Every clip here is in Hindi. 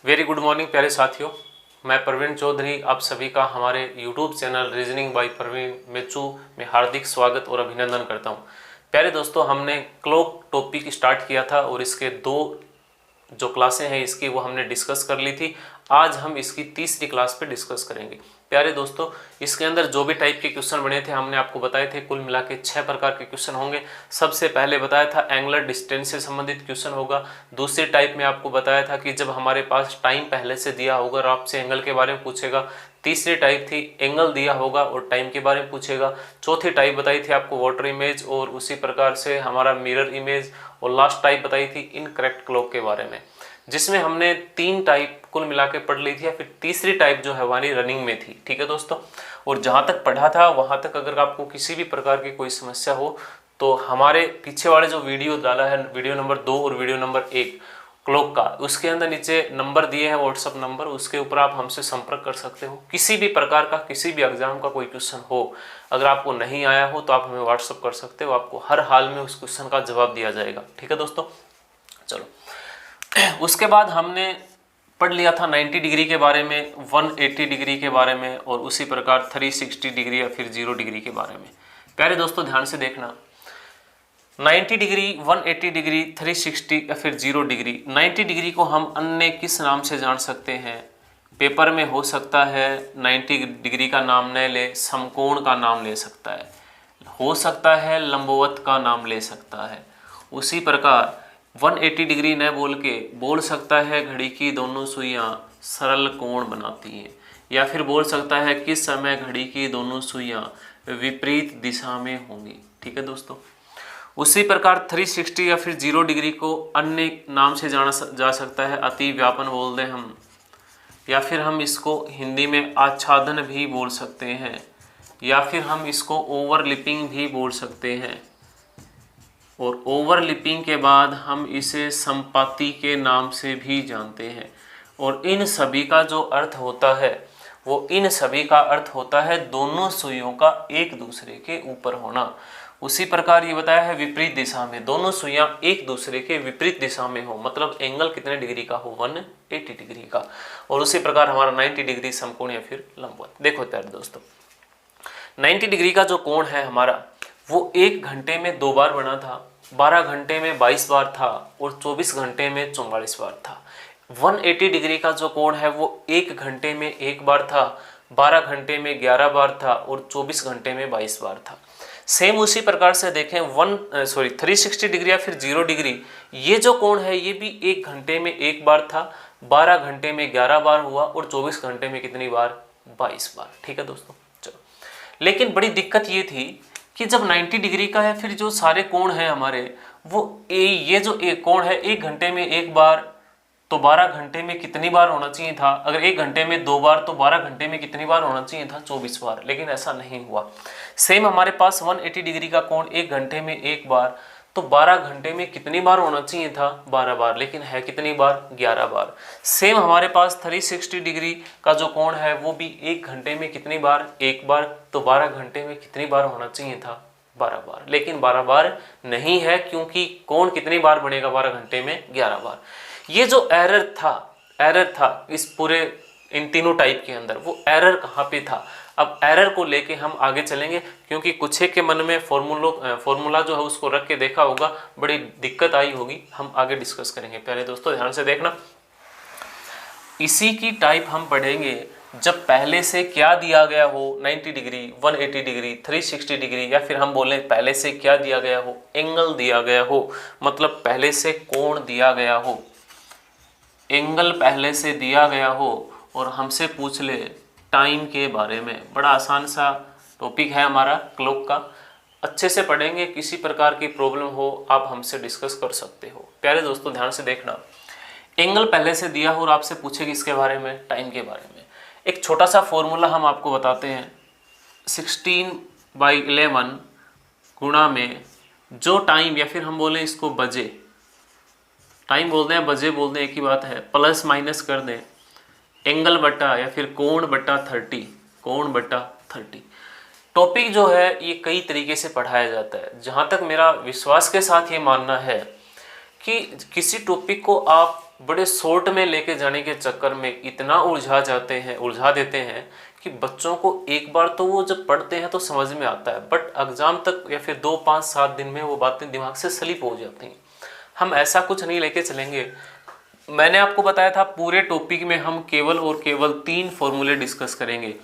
वेरी गुड मॉर्निंग प्यारे साथियों, मैं प्रवीण चौधरी आप सभी का हमारे YouTube channel reasoning by Praveen Mechu में हार्दिक स्वागत और अभिनंदन करता हूं। प्यारे दोस्तों, हमने क्लॉक टॉपिक स्टार्ट किया था और इसके दो जो क्लासें हैं इसकी वो हमने डिस्कस कर ली थी। आज हम इसकी तीसरी क्लास पे डिस्कस करेंगे। प्यारे दोस्तों, इसके अंदर जो भी टाइप के क्वेश्चन बने थे हमने आपको बताए थे, कुल मिला के 6 प्रकार के क्वेश्चन होंगे। सबसे पहले बताया था एंगुलर डिस्टेंस से संबंधित क्वेश्चन होगा। दूसरे टाइप में आपको बताया था कि जब हमारे पास टाइम पहले से दिया होगा और आपसे एंगल के बारे में पूछेगा। तीसरी टाइप थी एंगल दिया होगा और टाइम के बारे में पूछेगा। चौथी टाइप बताई थी आपको वाटर इमेज और उसी प्रकार से हमारा मिरर इमेज। और लास्ट टाइप बताई थी इनकरेक्ट क्लॉक के बारे में, जिसमें हमने 3 टाइप कुल मिला के पढ़ ली थी, या फिर तीसरी टाइप जो है हमारी रनिंग में थी। ठीक है दोस्तों, और जहां तक पढ़ा था वहां तक अगर आपको किसी भी प्रकार की कोई समस्या हो तो हमारे पीछे वाले जो वीडियो डाला है, वीडियो नंबर 2 और वीडियो नंबर 1 क्लॉक का, उसके अंदर नीचे नंबर दिए हैं व्हाट्सअप नंबर, उसके ऊपर आप हमसे संपर्क कर सकते हो। किसी भी प्रकार का किसी भी एग्जाम का कोई क्वेश्चन हो, अगर आपको नहीं आया हो तो आप हमें व्हाट्सअप कर सकते हो, आपको हर हाल में उस क्वेश्चन का जवाब दिया जाएगा। ठीक है दोस्तों, चलो उसके बाद हमने पढ़ लिया था 90 डिग्री के बारे में, 180 डिग्री के बारे में और उसी प्रकार 360 डिग्री या फिर 0 डिग्री के बारे में। प्यारे दोस्तों ध्यान से देखना, 90 डिग्री, 180 डिग्री, 360 या फिर 0 डिग्री। 90 डिग्री को हम अन्य किस नाम से जान सकते हैं? पेपर में हो सकता है 90 डिग्री का नाम न ले, समकोण का नाम ले सकता है, हो सकता है लंबवत का नाम ले सकता है। उसी प्रकार 180 डिग्री न बोल के बोल सकता है घड़ी की दोनों सुइयां सरल कोण बनाती हैं, या फिर बोल सकता है किस समय घड़ी की दोनों सुइयां विपरीत दिशा में होंगी। ठीक है दोस्तों, उसी प्रकार 360 या फिर 0 डिग्री को अन्य नाम से जाना जा सकता है, अति व्यापन बोल दें हम, या फिर हम इसको हिंदी में आच्छादन भी बोल सकते हैं, या फिर हम इसको ओवरलिपिंग भी बोल सकते हैं। और ओवरलिपिंग के बाद हम इसे संपाति के नाम से भी जानते हैं। और इन सभी का जो अर्थ होता है वो इन सभी का अर्थ होता है दोनों सुइयों का एक दूसरे के ऊपर होना। उसी प्रकार ये बताया है विपरीत दिशा में, दोनों सुइयां एक दूसरे के विपरीत दिशा में हो, मतलब एंगल कितने डिग्री का हो, 180 डिग्री का। और उसी प्रकार हमारा 90 डिग्री समकोण या फिर लंबवत। देखो प्यारे दोस्तों, 90 डिग्री का जो कोण है हमारा वो 1 घंटे में 2 बार बना था, 12 घंटे में 22 बार था और 24 घंटे में 44 बार था। 180 डिग्री का जो कोण है वो 1 घंटे में 1 बार था, 12 घंटे में 11 बार था और 24 घंटे में 22 बार था। सेम उसी प्रकार से देखें 360 डिग्री या फिर 0 डिग्री, ये जो कोण है ये भी 1 घंटे में 1 बार था, 12 घंटे में 11 बार हुआ और 24 घंटे में कितनी बार? 22 बार। ठीक है दोस्तों, चलो। लेकिन बड़ी दिक्कत ये थी कि जब 90 डिग्री का है, फिर जो सारे कोण हैं हमारे वो ये जो एक कोण है 1 घंटे में 1 बार, तो 12 घंटे में कितनी बार होना चाहिए था? अगर 1 घंटे में 2 बार तो 12 घंटे में कितनी बार होना चाहिए था? 24 बार। लेकिन ऐसा नहीं हुआ। सेम हमारे पास 180 डिग्री का कोण 1 घंटे में 1 बार, तो 12 घंटे में कितनी बार होना चाहिए था? 12 बार। लेकिन है कितनी बार? 11 बार। सेम हमारे पास 360 डिग्री का जो कोण है वो भी 1 घंटे में कितनी बार? 1 बार, तो 12 घंटे में कितनी बार होना चाहिए था? 12 बार। लेकिन 12 बार नहीं है, क्योंकि कोण कितनी बार बनेगा 12 घंटे में? 11 बार। ये जो एरर था इस पूरे इन तीनों टाइप के अंदर, वो एरर कहाँ पे था? अब एरर को लेके हम आगे चलेंगे, क्योंकि कुछ के मन में फॉर्मूला जो है उसको रख के देखा होगा, बड़ी दिक्कत आई होगी। हम आगे डिस्कस करेंगे। प्यारे दोस्तों ध्यान से देखना, इसी की टाइप हम पढ़ेंगे जब पहले से क्या दिया गया हो, 90 डिग्री, 180 डिग्री, 360 डिग्री, या फिर हम बोलें पहले से क्या दिया गया हो? एंगल दिया गया हो, मतलब पहले से कोण दिया गया हो, एंगल पहले से दिया गया हो और हमसे पूछ ले टाइम के बारे में। बड़ा आसान सा टॉपिक है हमारा क्लॉक का, अच्छे से पढ़ेंगे, किसी प्रकार की प्रॉब्लम हो आप हमसे डिस्कस कर सकते हो। प्यारे दोस्तों ध्यान से देखना, एंगल पहले से दिया हो और आपसे पूछेगी इसके बारे में, टाइम के बारे में। एक छोटा सा फॉर्मूला हम आपको बताते हैं, 16/11 गुणा में जो टाइम, या फिर हम बोलें इसको बजे, टाइम बोल दें बजे बोल दें, एक ही बात है, प्लस माइनस कर दें एंगल बटा या फिर कोण बटा 30, कोण बटा 30। टॉपिक जो है ये कई तरीके से पढ़ाया जाता है। जहाँ तक मेरा विश्वास के साथ ये मानना है कि किसी टॉपिक को आप बड़े शॉर्ट में लेके जाने के चक्कर में इतना उलझा देते हैं कि बच्चों को एक बार तो वो जब पढ़ते हैं तो समझ में आता है, बट एग्जाम तक या फिर 2, 5, 7 दिन में वो बातें दिमाग से स्लिप हो जाती हैं। हम ऐसा कुछ नहीं लेके चलेंगे। मैंने आपको बताया था पूरे टॉपिक में हम केवल और केवल 3 फॉर्मूले डिस्कस करेंगे।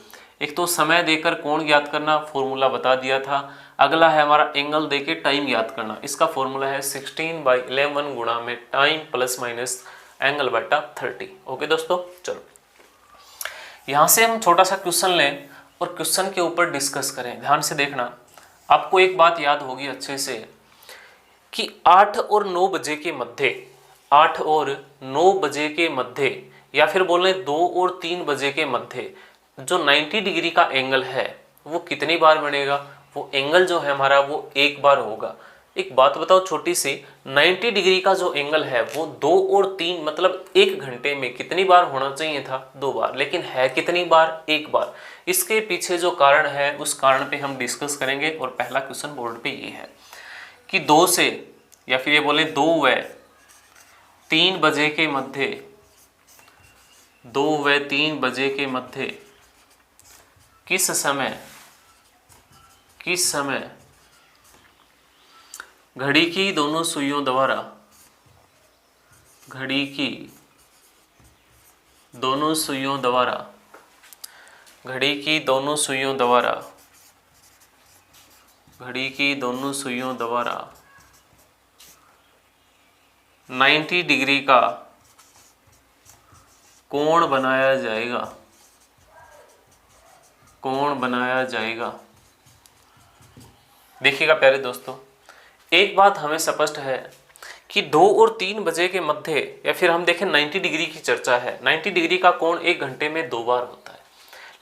एक तो समय देकर कोण ज्ञात करना, फॉर्मूला बता दिया था। अगला है हमारा एंगल देके टाइम ज्ञात करना, इसका फॉर्मूला है 16/11 गुणा में टाइम प्लस माइनस एंगल बटा 30। ओके दोस्तों, चलो यहाँ से हम छोटा सा क्वेश्चन लें और क्वेश्चन के ऊपर डिस्कस करें। ध्यान से देखना, आपको एक बात याद होगी अच्छे से कि 8 और 9 बजे के मध्य, 8 और 9 बजे के मध्य या फिर बोले 2 और 3 बजे के मध्य जो 90 डिग्री का एंगल है वो कितनी बार बनेगा? वो एंगल जो है हमारा वो एक बार होगा। एक बात बताओ छोटी सी, 90 डिग्री का जो एंगल है वो 2 और 3 मतलब 1 घंटे में कितनी बार होना चाहिए था? 2 बार, लेकिन है कितनी बार? 1 बार। इसके पीछे जो कारण है उस कारण पे हम डिस्कस करेंगे और पहला क्वेश्चन बोर्ड पे ये है कि 2 से या फिर ये बोले 2 व 3 बजे के मध्य, 2 व 3 बजे के मध्य किस समय घड़ी की दोनों सुइयों द्वारा, घड़ी की दोनों सुइयों द्वारा, घड़ी की दोनों सुइयों द्वारा, घड़ी की दोनों सुइयों द्वारा 90 डिग्री का कोण बनाया जाएगा, कोण बनाया जाएगा। देखिएगा प्यारे दोस्तों, एक बात हमें स्पष्ट है कि 2 और 3 बजे के मध्य या फिर हम देखें 90 डिग्री की चर्चा है। 90 डिग्री का कोण 1 घंटे में 2 बार होता है,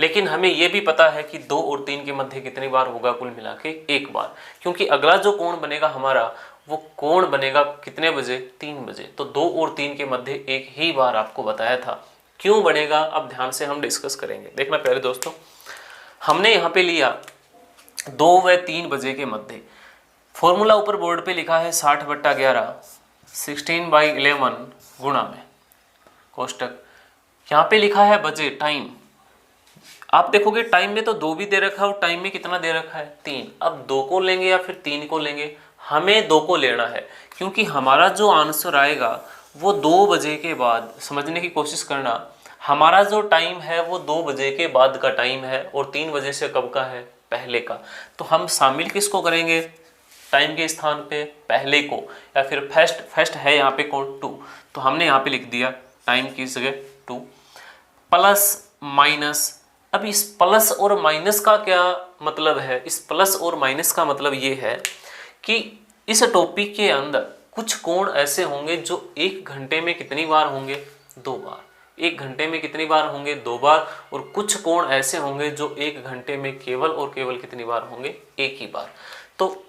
लेकिन हमें यह भी पता है कि 2 और 3 के मध्य कितनी बार होगा? कुल मिला के 1 बार, क्योंकि अगला जो कोण बनेगा हमारा वो कोण बनेगा कितने बजे? 3 बजे। तो 2 और 3 के मध्य एक ही बार आपको बताया था। क्यों बनेगा अब ध्यान से हम डिस्कस करेंगे। देखना प्यारे दोस्तों, हमने यहाँ पे लिया 2 व 3 बजे के मध्य, फॉर्मूला ऊपर बोर्ड पे लिखा है 60/11 16/11 गुणा में कोष्टक, यहाँ पे लिखा है बजे टाइम। आप देखोगे टाइम में तो 2 भी दे रखा है और टाइम में कितना दे रखा है? 3। अब 2 को लेंगे या फिर 3 को लेंगे? हमें 2 को लेना है, क्योंकि हमारा जो आंसर आएगा वो 2 बजे के बाद, समझने की कोशिश करना, हमारा जो टाइम है वो 2 बजे के बाद का टाइम है और 3 बजे से कब का है? पहले का। तो हम शामिल किसको करेंगे टाइम के स्थान पे? पहले को, या फिर फर्स्ट है यहाँ पे कौन? 2। तो हमने यहाँ पे लिख दिया टाइम की जगह 2 प्लस माइनस। अब इस प्लस और माइनस का क्या मतलब है? इस प्लस और माइनस का मतलब ये है कि इस टॉपिक के अंदर कुछ कोण ऐसे होंगे जो 1 घंटे में कितनी बार होंगे? 2 बार। 1 घंटे में कितनी बार होंगे? 2 बार। और कुछ कोण ऐसे होंगे जो 1 घंटे में केवल और केवल कितनी बार होंगे? 1 ही बार। तो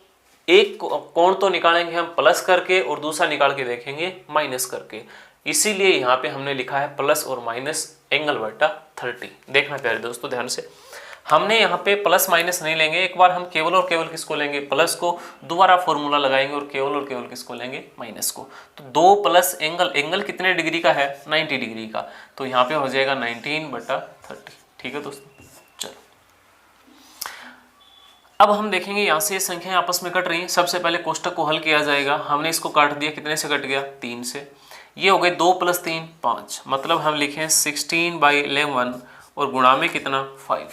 एक कोण तो निकालेंगे हम प्लस करके और दूसरा निकाल के देखेंगे माइनस करके, इसीलिए यहाँ पे हमने लिखा है प्लस और माइनस एंगल बटा 30। देखना प्यारे दोस्तों ध्यान से, हमने यहाँ पे प्लस माइनस नहीं लेंगे, एक बार हम केवल और केवल किसको लेंगे? प्लस को। दोबारा फॉर्मूला लगाएंगे और केवल किसको लेंगे? माइनस को। तो 2 प्लस एंगल कितने डिग्री का है? 90 डिग्री का। तो यहाँ पे हो जाएगा 19/30। ठीक है दोस्तों, चलो अब हम देखेंगे यहाँ से ये संख्याएं आपस में कट रही हैं। सबसे पहले कोष्टक को हल किया जाएगा। हमने इसको काट दिया, कितने से कट गया? 3 से। ये हो गए 2 + 3 5, मतलब हम लिखें 16/11 और गुणा में कितना? 5।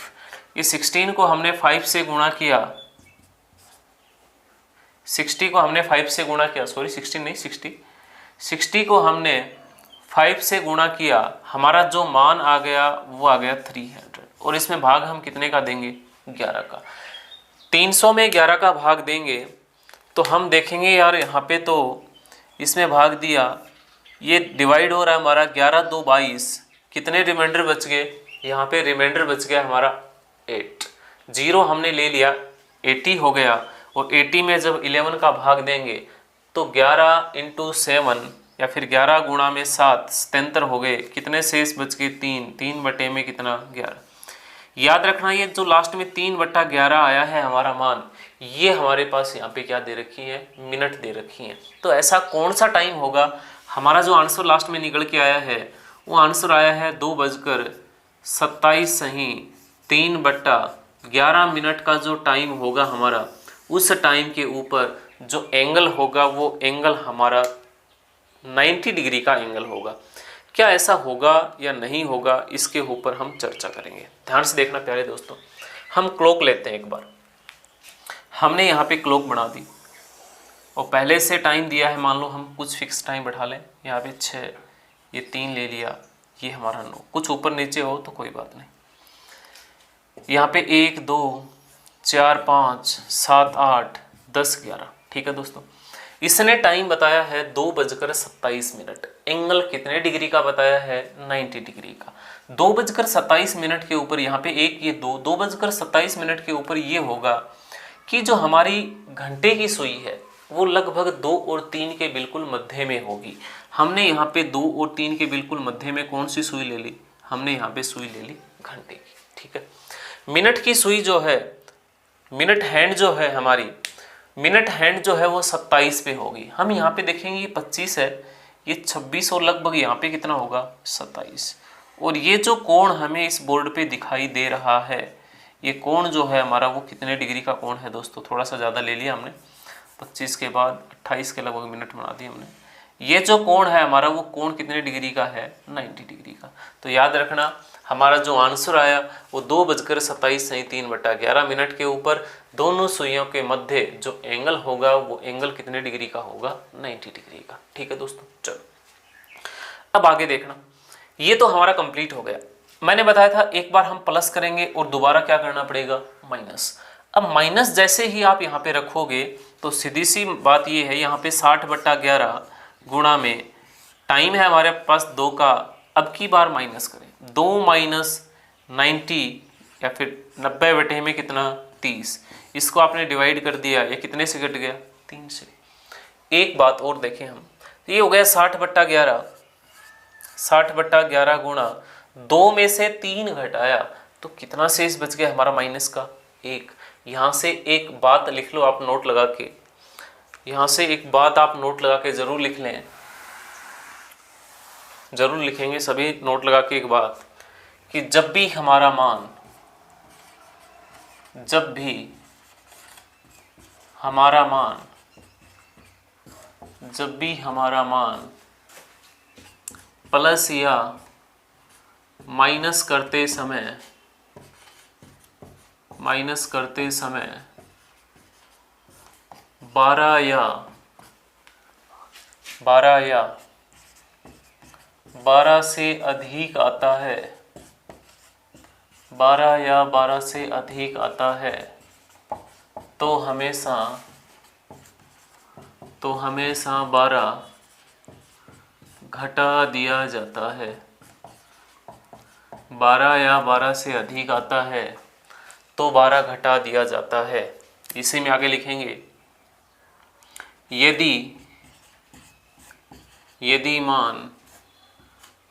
ये 16 को हमने 5 से गुणा किया, 60 को हमने 5 से गुणा किया, सॉरी 16 नहीं 60 को हमने 5 से गुणा किया, हमारा जो मान आ गया वो आ गया 300। और इसमें भाग हम कितने का देंगे? 11 का। 300 में 11 का भाग देंगे तो हम देखेंगे यार यहाँ पे तो इसमें भाग दिया, ये डिवाइड हो रहा है हमारा 11 2 22, कितने रिमाइंडर बच गए? यहाँ पे रिमाइंडर बच गया हमारा 8। 0 हमने ले लिया, 80 हो गया। और 80 में जब 11 का भाग देंगे तो 11 × 7 या फिर 11 गुणा में 7 77 हो गए। कितने शेष बच गए? 3 बटे में कितना? 11। याद रखना ये जो लास्ट में 3/11 आया है हमारा मान, ये हमारे पास यहाँ पे क्या दे रखी है? मिनट दे रखी है। तो ऐसा कौन सा टाइम होगा हमारा जो आंसर लास्ट में निकल के आया है वो आंसर आया है 2:27 सही 3/11 का जो टाइम होगा हमारा, उस टाइम के ऊपर जो एंगल होगा वो एंगल हमारा 90 डिग्री का एंगल होगा। क्या ऐसा होगा या नहीं होगा, इसके ऊपर हम चर्चा करेंगे। ध्यान से देखना प्यारे दोस्तों। हम क्लॉक लेते हैं एक बार। हमने यहाँ पे क्लॉक बना दी और पहले से टाइम दिया है, मान लो हम कुछ फिक्स टाइम बैठा लें। यहाँ पे 6, ये 3 ले लिया, ये हमारा 9, कुछ ऊपर नीचे हो तो कोई बात नहीं। यहाँ पे 1 2 4 5 7 8 10 11, ठीक है दोस्तों। इसने टाइम बताया है 2:27। एंगल कितने डिग्री का बताया है? 90 डिग्री का। 2:27 के ऊपर यहाँ पे 1 ये 2:27 के ऊपर ये होगा कि जो हमारी घंटे की सुई है वो लगभग 2 और 3 के बिल्कुल मध्य में होगी। हमने यहाँ पे 2 और 3 के बिल्कुल मध्य में कौन सी सुई ले ली? हमने यहाँ पे सुई ले ली घंटे की, ठीक है। मिनट की सुई जो है, मिनट हैंड जो है हमारी, मिनट हैंड जो है वो 27 पे होगी। हम यहाँ पे देखेंगे ये 25 है, ये 26 और लगभग यहाँ पे कितना होगा? 27। और ये जो कोण हमें इस बोर्ड पे दिखाई दे रहा है, ये कोण जो है हमारा वो कितने डिग्री का कोण है दोस्तों? थोड़ा सा ज़्यादा ले लिया हमने, 25 के बाद 28 के लगभग मिनट बना दिए हमने। ये जो कोण है हमारा वो कोण कितने डिग्री का है? 90 डिग्री का। तो याद रखना हमारा जो आंसर आया वो 2:27 सही 3/11 के ऊपर दोनों सुइयों के मध्य जो एंगल होगा वो एंगल कितने डिग्री का होगा? 90 डिग्री का, ठीक है दोस्तों। चलो अब आगे देखना, ये तो हमारा कंप्लीट हो गया। मैंने बताया था एक बार हम प्लस करेंगे और दोबारा क्या करना पड़ेगा? माइनस। अब माइनस जैसे ही आप यहाँ पे रखोगे तो सीधी सी बात ये है, यहाँ पे 60/11 गुणा में टाइम है हमारे पास 2 का, अब की बार माइनस करें, 2 - 90 या फिर 90 में कितना? 30। इसको आपने डिवाइड कर दिया, ये कितने से घट गया? 3 से। एक बात और देखें हम, ये हो गया 60/11, 60/11 गुणा 2 में से 3 घटाया तो कितना शेष बच गया हमारा? माइनस का 1। यहाँ से एक बात लिख लो आप नोट लगा के, यहाँ से एक बात आप नोट लगा के जरूर लिख लें, जरूर लिखेंगे सभी नोट लगा के एक बात, कि जब भी हमारा मान, जब भी हमारा मान, जब भी हमारा मान प्लस या माइनस करते समय, माइनस करते समय 12 या 12 से अधिक आता है, 12 या 12 से अधिक आता है तो हमेशा 12 घटा दिया जाता है। 12 या 12 से अधिक आता है तो 12 घटा दिया जाता है। इसी में आगे लिखेंगे, यदि मान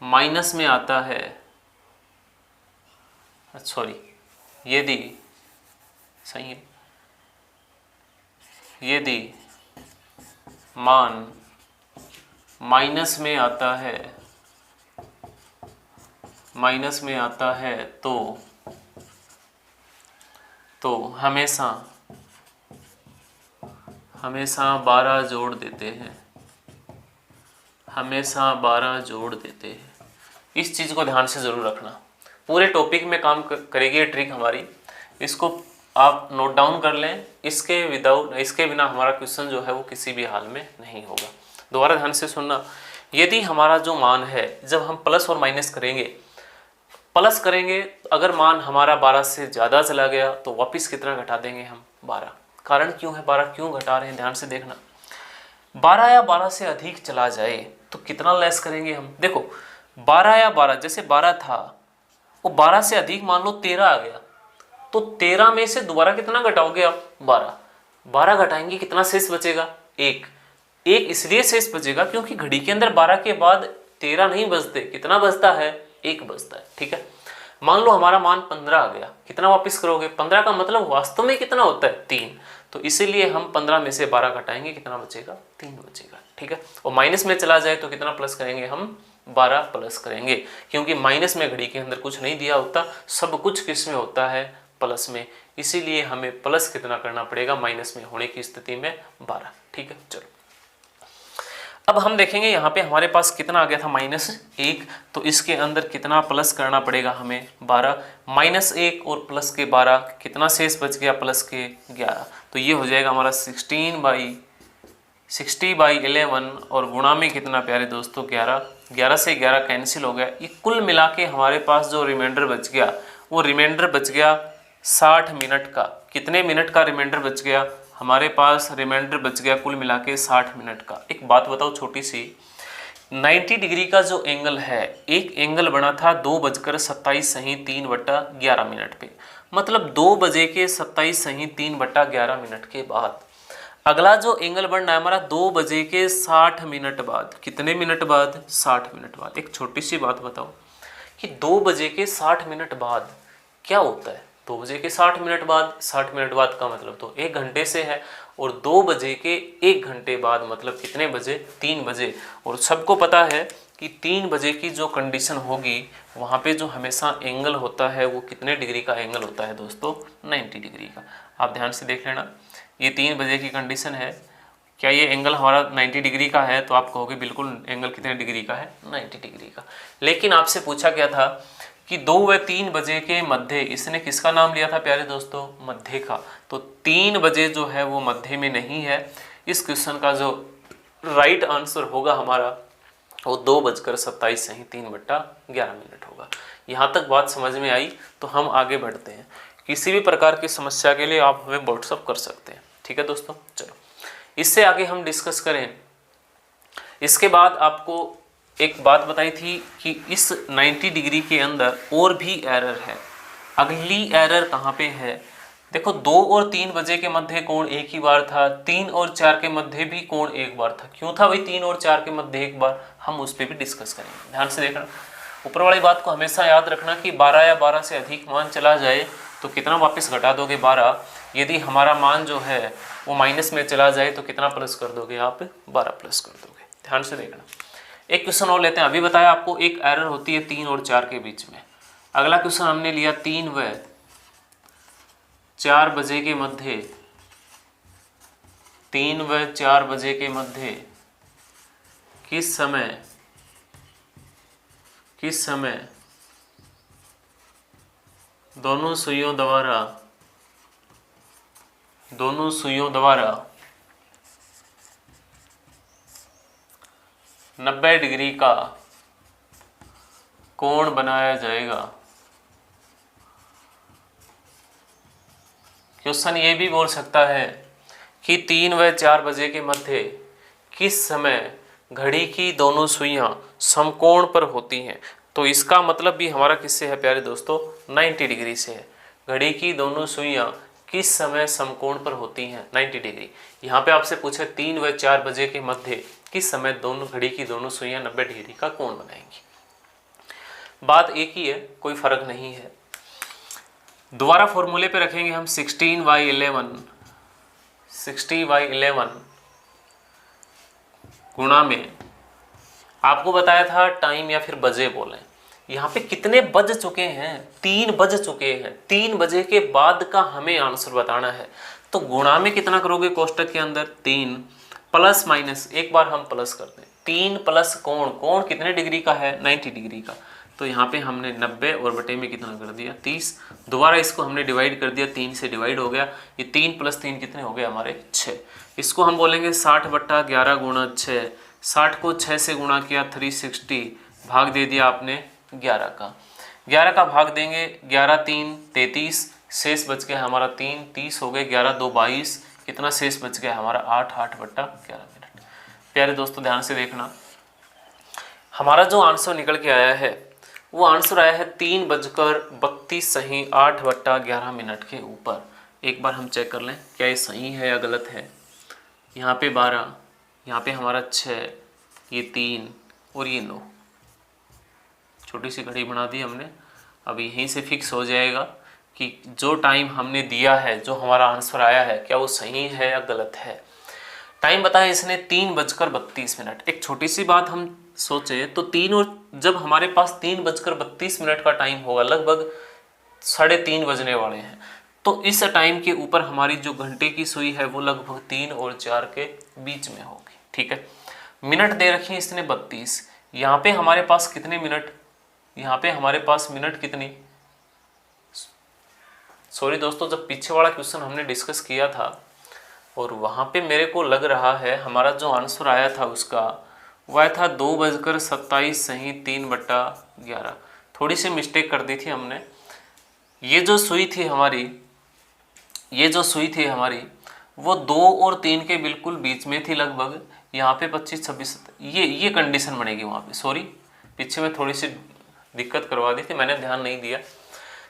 माइनस में आता है, सॉरी यदि, सही है, यदि मान माइनस में आता है, माइनस में आता है तो हमेशा 12 जोड़ देते हैं, हमेशा 12 जोड़ देते हैं। इस चीज़ को ध्यान से ज़रूर रखना, पूरे टॉपिक में काम करेगी ये ट्रिक हमारी, इसको आप नोट डाउन कर लें। इसके बिना हमारा क्वेश्चन जो है वो किसी भी हाल में नहीं होगा। दोबारा ध्यान से सुनना, यदि हमारा जो मान है, जब हम प्लस और माइनस करेंगे, अगर मान हमारा 12 से ज़्यादा चला गया तो वापस कितना घटा देंगे हम? 12। कारण क्यों है 12 क्यों घटा रहे हैं? ध्यान से देखना, 12 या 12 से अधिक चला जाए तो कितना लेस करेंगे हम? देखो 12 या 12, जैसे 12 था वो 12 से अधिक मान लो 13 आ गया तो 13 में से दोबारा कितना घटाओगे आप? 12 घटाएंगे, कितना शेष बचेगा? 1 इसलिए शेष बचेगा क्योंकि घड़ी के अंदर 12 के बाद 13 नहीं बचते, कितना बचता है? 1 बचता है, ठीक है। मान लो हमारा मान 15 आ गया, कितना वापस करोगे? 15 का मतलब वास्तव में कितना होता है? 3। तो इसीलिए हम 15 में से 12 घटाएंगे, कितना बचेगा? 3 बचेगा। ठीक है। और माइनस में चला जाए तो कितना प्लस करेंगे हम, 12 प्लस करेंगे, क्योंकि माइनस में घड़ी के अंदर कुछ नहीं दिया होता, सब कुछ किस में होता है, प्लस में, इसीलिए हमें प्लस कितना करना पड़ेगा, माइनस में होने की स्थिति में 12। ठीक है, चलो अब हम देखेंगे यहाँ पे हमारे पास कितना आ गया था, -1, तो इसके अंदर कितना प्लस करना पड़ेगा हमें, 12, -1 और प्लस के 12, कितना शेष बच गया, प्लस के 11, तो ये हो जाएगा हमारा 60/11 और गुणा में कितना प्यारे दोस्तों, 11, 11 से 11 कैंसिल हो गया, ये कुल मिला के हमारे पास जो रिमाइंडर बच गया, वो रिमाइंडर बच गया 60 मिनट का। कितने मिनट का रिमाइंडर बच गया हमारे पास, रिमाइंडर बच गया कुल मिला के 60 मिनट का। एक बात बताओ छोटी सी, 90 डिग्री का जो एंगल है, एक एंगल बना था 2:27 मिनट पे, मतलब 2 बजे के 27 मिनट के बाद अगला जो एंगल बनना है हमारा 2 बजे के 60 मिनट बाद। कितने मिनट बाद, 60 मिनट बाद। एक छोटी सी बात बताओ कि 2 बजे के 60 मिनट बाद क्या होता है, 2 बजे के 60 मिनट बाद, 60 मिनट बाद का मतलब तो 1 घंटे से है, और 2 बजे के 1 घंटे बाद मतलब कितने बजे, 3 बजे। और सबको पता है कि 3 बजे की जो कंडीशन होगी वहाँ पे जो हमेशा एंगल होता है वो कितने डिग्री का एंगल होता है दोस्तों, 90 डिग्री का। आप ध्यान से देख लेना, ये 3 बजे की कंडीशन है, क्या ये एंगल हमारा 90 डिग्री का है, तो आप कहोगे बिल्कुल एंगल कितने डिग्री का है, 90 डिग्री का। लेकिन आपसे पूछा गया था कि 2 व 3 बजे के मध्य, इसने किसका नाम लिया था प्यारे दोस्तों, मध्य का, तो 3 बजे जो है वो मध्य में नहीं है। इस क्वेश्चन का जो राइट आंसर होगा हमारा वो 2:27 मिनट होगा। यहाँ तक बात समझ में आई, तो हम आगे बढ़ते हैं। किसी भी प्रकार की समस्या के लिए आप हमें व्हाट्सअप कर सकते हैं, ठीक है दोस्तों। चलो इससे आगे हम डिस्कस करें। इसके बाद आपको एक बात बताई थी कि इस 90 डिग्री के अंदर और भी एरर है। अगली एरर कहाँ पे है, देखो 2 और 3 बजे के मध्य कोण एक ही बार था, 3 और 4 के मध्य भी कोण एक बार था। क्यों था भाई 3 और 4 के मध्य एक बार, हम उस पर भी डिस्कस करेंगे। ध्यान से देखना, ऊपर वाली बात को हमेशा याद रखना कि 12 या 12 से अधिक मान चला जाए तो कितना वापस घटा दोगे, 12। यदि हमारा मान जो है वो माइनस में चला जाए तो कितना प्लस कर दोगे आप, 12 प्लस कर दोगे। ध्यान से देखना। एक क्वेश्चन और लेते हैं। अभी बताया आपको एक एरर होती है 3 और 4 के बीच में। अगला क्वेश्चन हमने लिया 3 व 4 बजे के मध्य, 3 व 4 बजे के मध्य किस समय दोनों सुइयों द्वारा 90 डिग्री का कोण बनाया जाएगा। क्वेश्चन ये भी बोल सकता है कि 3 व 4 बजे के मध्य किस समय घड़ी की दोनों सुइयां समकोण पर होती हैं। तो इसका मतलब भी हमारा किससे है प्यारे दोस्तों, 90 डिग्री से है। घड़ी की दोनों सुइयां किस समय समकोण पर होती हैं, 90 डिग्री। यहाँ पे आपसे पूछे 3 व 4 बजे के मध्य किस समय दोनों घड़ी की दोनों सुइयां 90 डिग्री का कोण बनाएंगी। बात एक ही है, कोई फर्क नहीं है। दोबारा फॉर्मूले पे रखेंगे हम 60/11 गुणा में, आपको बताया था टाइम या फिर बजे बोलें। यहाँ पे कितने बज चुके हैं, 3 बज चुके हैं। 3 बजे के बाद का हमें आंसर बताना है, तो गुणा में कितना करोगे कोष्टक के अंदर, 3 प्लस माइनस, एक बार हम प्लस करते हैं, 3 प्लस कोण कितने डिग्री का है, 90 डिग्री का। तो यहाँ पे हमने 90 और बटे में कितना कर दिया, 30। दोबारा इसको हमने डिवाइड कर दिया, 3 से डिवाइड हो गया। ये 3 + 3 कितने हो गए हमारे, 6। इसको हम बोलेंगे 60/11 गुणा 6। 60 को 6 से गुणा किया 360, भाग दे दिया आपने 11 का। 11 का भाग देंगे, 11 × 3 = 33, शेष बच गया हमारा 3, 30 हो गए, 11 × 2 = 22, कितना शेष बच गया हमारा 8, 8/11 मिनट। प्यारे दोस्तों ध्यान से देखना, हमारा जो आंसर निकल के आया है वो आंसर आया है 3:32 सही 8/11 मिनट के ऊपर। एक बार हम चेक कर लें क्या ये सही है या गलत है। यहाँ पे 12, यहाँ पे हमारा 6, ये 3 और ये 9। छोटी सी घड़ी बना दी हमने। अब यहीं से फिक्स हो जाएगा कि जो टाइम हमने दिया है, जो हमारा आंसर आया है, क्या वो सही है या गलत है। टाइम बताया इसने 3:32। एक छोटी सी बात हम सोचे तो जब हमारे पास 3:32 का टाइम होगा, लगभग 3:30 बजने वाले हैं, तो इस टाइम के ऊपर हमारी जो घंटे की सुई है वो लगभग 3 और 4 के बीच में होगी। ठीक है, मिनट दे रखी है इसने 32। यहाँ पे हमारे पास कितने मिनट, यहाँ पे हमारे पास मिनट कितनी, सॉरी दोस्तों, जब पीछे वाला क्वेश्चन हमने डिस्कस किया था और वहाँ पे मेरे को लग रहा है हमारा जो आंसर आया था उसका वह था 2:27 सही 3/11। थोड़ी सी मिस्टेक कर दी थी हमने। ये जो सुई थी हमारी वो 2 और 3 के बिल्कुल बीच में थी लगभग। यहाँ पे 25-26 ये कंडीशन बनेगी वहाँ पे। सॉरी, पीछे में थोड़ी सी दिक्कत करवा दी थी, मैंने ध्यान नहीं दिया।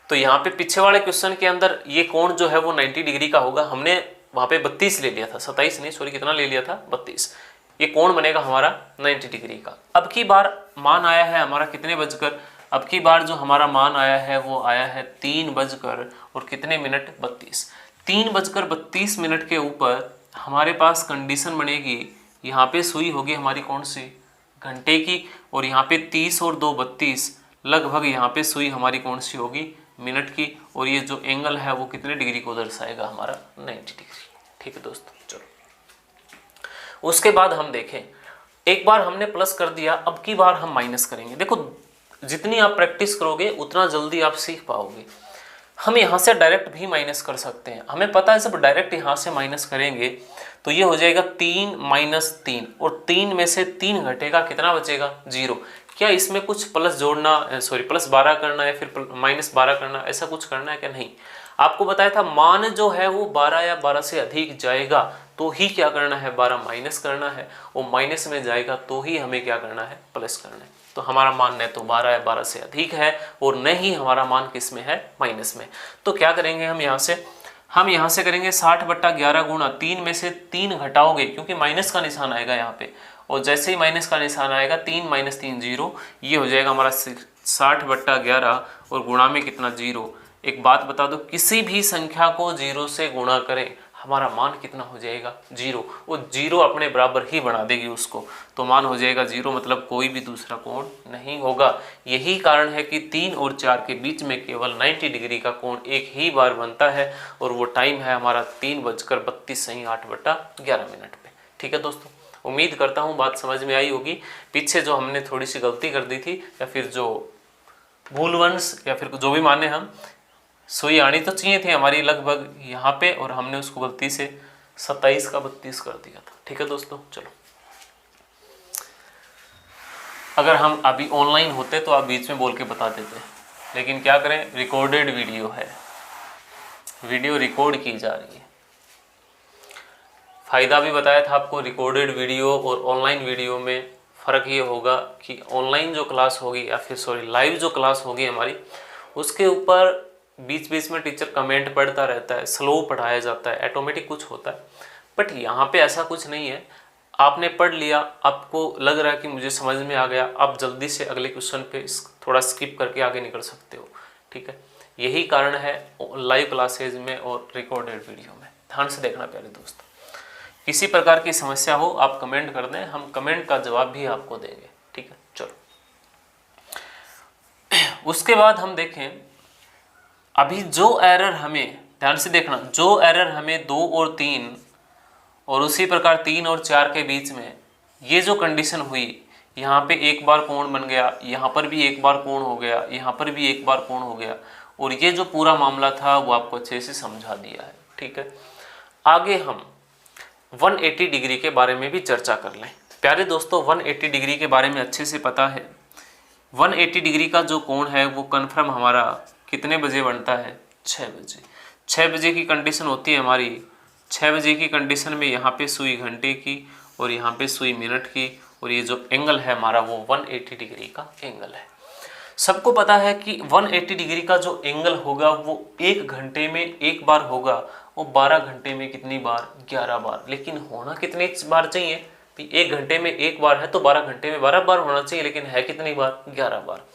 तो यहाँ पे पीछे वाले क्वेश्चन के अंदर ये कोण जो है वो 90 डिग्री का होगा। हमने वहाँ पे 32 ले लिया था, 27 नहीं, सॉरी, कितना ले लिया था, 32। ये कोण बनेगा हमारा 90 डिग्री का। अब की बार मान आया है हमारा कितने बजकर, अब की बार जो हमारा मान आया है वो आया है 3 बजकर और कितने मिनट, 32। 3:32 के ऊपर हमारे पास कंडीशन बनेगी, यहाँ पे सुई होगी हमारी कौन सी, घंटे की, और यहाँ पे 30 और 2 32, लगभग यहाँ पे सुई हमारी कौन सी होगी, मिनट की, और ये जो एंगल है वो कितने डिग्री को दर्शाएगा हमारा, 90 डिग्री। ठीक है दोस्तों, चलो उसके बाद हम देखें, एक बार हमने प्लस कर दिया, अब की बार हम माइनस करेंगे। देखो जितनी आप प्रैक्टिस करोगे उतना जल्दी आप सीख पाओगे। हम यहाँ से डायरेक्ट भी माइनस कर सकते हैं, हमें पता है जब डायरेक्ट यहाँ से माइनस करेंगे तो ये हो जाएगा 3 - 3, और 3 में से 3 घटेगा, कितना बचेगा, 0। क्या इसमें कुछ प्लस जोड़ना, सॉरी प्लस 12 करना है, फिर -12 करना, ऐसा कुछ करना है क्या, नहीं। आपको बताया था मान जो है वो 12 या 12 से अधिक जाएगा तो ही क्या करना है, 12 माइनस करना है, और माइनस में जाएगा तो ही हमें क्या करना है, प्लस करना है। तो हमारा मान न तो 12 या 12 से अधिक है और न ही हमारा मान किस में है, माइनस में। तो क्या करेंगे हम यहाँ से करेंगे 60/11 गुणा 3 में से 3 घटाओगे, क्योंकि माइनस का निशान आएगा यहाँ पे, और जैसे ही माइनस का निशान आएगा 3 - 3 0, ये हो जाएगा हमारा 60/11 और गुणा में कितना, 0। एक बात बता दो, किसी भी संख्या को 0 से गुणा करें हमारा मान कितना हो जाएगा, 0। वो 0 अपने बराबर ही बना देगी उसको, तो मान हो जाएगा 0, मतलब कोई भी दूसरा कोण नहीं होगा। यही कारण है कि 3 और 4 के बीच में केवल 90 डिग्री का कोण एक ही बार बनता है, और वो टाइम है हमारा 3:32 सही 8/11 पे। ठीक है दोस्तों, उम्मीद करता हूँ बात समझ में आई होगी। पीछे जो हमने थोड़ी सी गलती कर दी थी, या फिर जो भूलवंश, या फिर जो भी माने हम, सुई आनी तो चाहिए थी हमारी लगभग यहाँ पे, और हमने उसको गलती से 27 का 32 कर दिया था। ठीक है दोस्तों, चलो अगर हम अभी ऑनलाइन होते तो आप बीच में बोल के बता देते, लेकिन क्या करें, रिकॉर्डेड वीडियो है, वीडियो रिकॉर्ड की जा रही है। फ़ायदा भी बताया था आपको, रिकॉर्डेड वीडियो और ऑनलाइन वीडियो में फ़र्क ये होगा कि ऑनलाइन जो क्लास होगी, या फिर सॉरी लाइव जो क्लास होगी हमारी, उसके ऊपर बीच बीच में टीचर कमेंट पढ़ता रहता है, स्लो पढ़ाया जाता है, ऑटोमेटिक कुछ होता है। बट यहाँ पे ऐसा कुछ नहीं है, आपने पढ़ लिया, आपको लग रहा है कि मुझे समझ में आ गया, आप जल्दी से अगले क्वेश्चन पे थोड़ा स्किप करके आगे निकल सकते हो। ठीक है, यही कारण है लाइव क्लासेज में और रिकॉर्डेड वीडियो में। ध्यान से देखना प्यारे दोस्त, किसी प्रकार की समस्या हो आप कमेंट कर दें, हम कमेंट का जवाब भी आपको देंगे। ठीक है, चलो उसके बाद हम देखें, अभी जो एरर हमें, ध्यान से देखना, जो एरर हमें 2 और 3 और उसी प्रकार 3 और 4 के बीच में ये जो कंडीशन हुई, यहाँ पे एक बार कोण बन गया, यहाँ पर भी एक बार कोण हो गया, यहाँ पर भी एक बार कोण हो गया, और ये जो पूरा मामला था वो आपको अच्छे से समझा दिया है। ठीक है, आगे हम 180 डिग्री के बारे में भी चर्चा कर लें। प्यारे दोस्तों, 180 डिग्री के बारे में अच्छे से पता है, 180 डिग्री का जो कोण है वो कन्फर्म हमारा कितने बजे बनता है, 6 बजे। 6 बजे की कंडीशन होती है हमारी, 6 बजे की कंडीशन में यहाँ पे सुई घंटे की और यहाँ पे सुई मिनट की, और ये जो एंगल है हमारा वो 180 डिग्री का एंगल है। सबको पता है कि 180 डिग्री का जो एंगल होगा वो 1 घंटे में एक बार होगा, वो 12 घंटे में कितनी बार, 11 बार। लेकिन होना कितनी बार चाहिए, 1 घंटे में एक बार है तो 12 घंटे में 12 बार होना चाहिए, लेकिन है कितनी बार, 11 बार।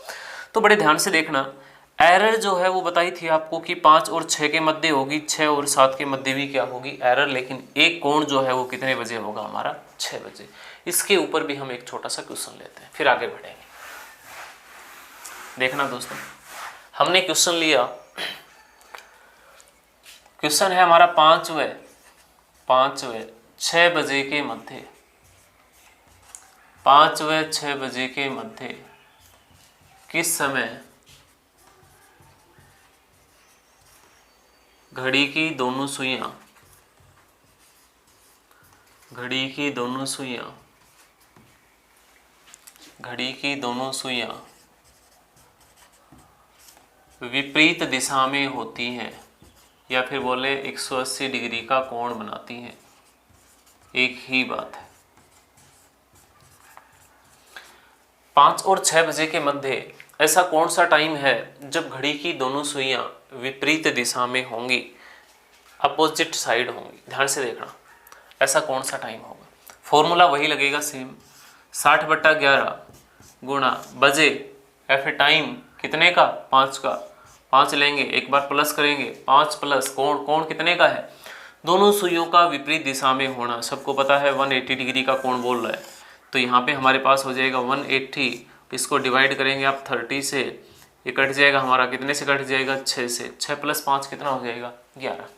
तो बड़े ध्यान से देखना, एरर जो है वो बताई थी आपको कि 5 और 6 के मध्य होगी, 6 और 7 के मध्य भी क्या होगी एरर, लेकिन एक कोण जो है वो कितने बजे होगा हमारा 6 बजे। इसके ऊपर भी हम एक छोटा सा क्वेश्चन लेते हैं, फिर आगे बढ़ेंगे। देखना दोस्तों, हमने क्वेश्चन लिया, क्वेश्चन है हमारा 5 व 6 बजे के मध्य, 5 व 6 बजे के मध्य किस समय घड़ी की दोनों सुइयां, घड़ी की दोनों सुइयां, घड़ी की दोनों सुइयां विपरीत दिशा में होती हैं, या फिर बोले 180 डिग्री का कोण बनाती हैं। एक ही बात है। 5 और 6 बजे के मध्य ऐसा कौन सा टाइम है जब घड़ी की दोनों सुइयां विपरीत दिशा में होंगी, अपोजिट साइड होंगी। ध्यान से देखना, ऐसा कौन सा टाइम होगा। फॉर्मूला वही लगेगा सेम, 60/11 गुणा बजे या फिर टाइम कितने का 5 का, 5 लेंगे एक बार प्लस करेंगे, 5 प्लस कोण, कोण कितने का है दोनों सुइयों का विपरीत दिशा में होना। सबको पता है 180 डिग्री का कोण बोल रहा है, तो यहाँ पे हमारे पास हो जाएगा 180, इसको डिवाइड करेंगे आप 30 से, ये कट जाएगा हमारा, कितने से कट जाएगा 6 से, 6 + 5 कितना हो जाएगा 11।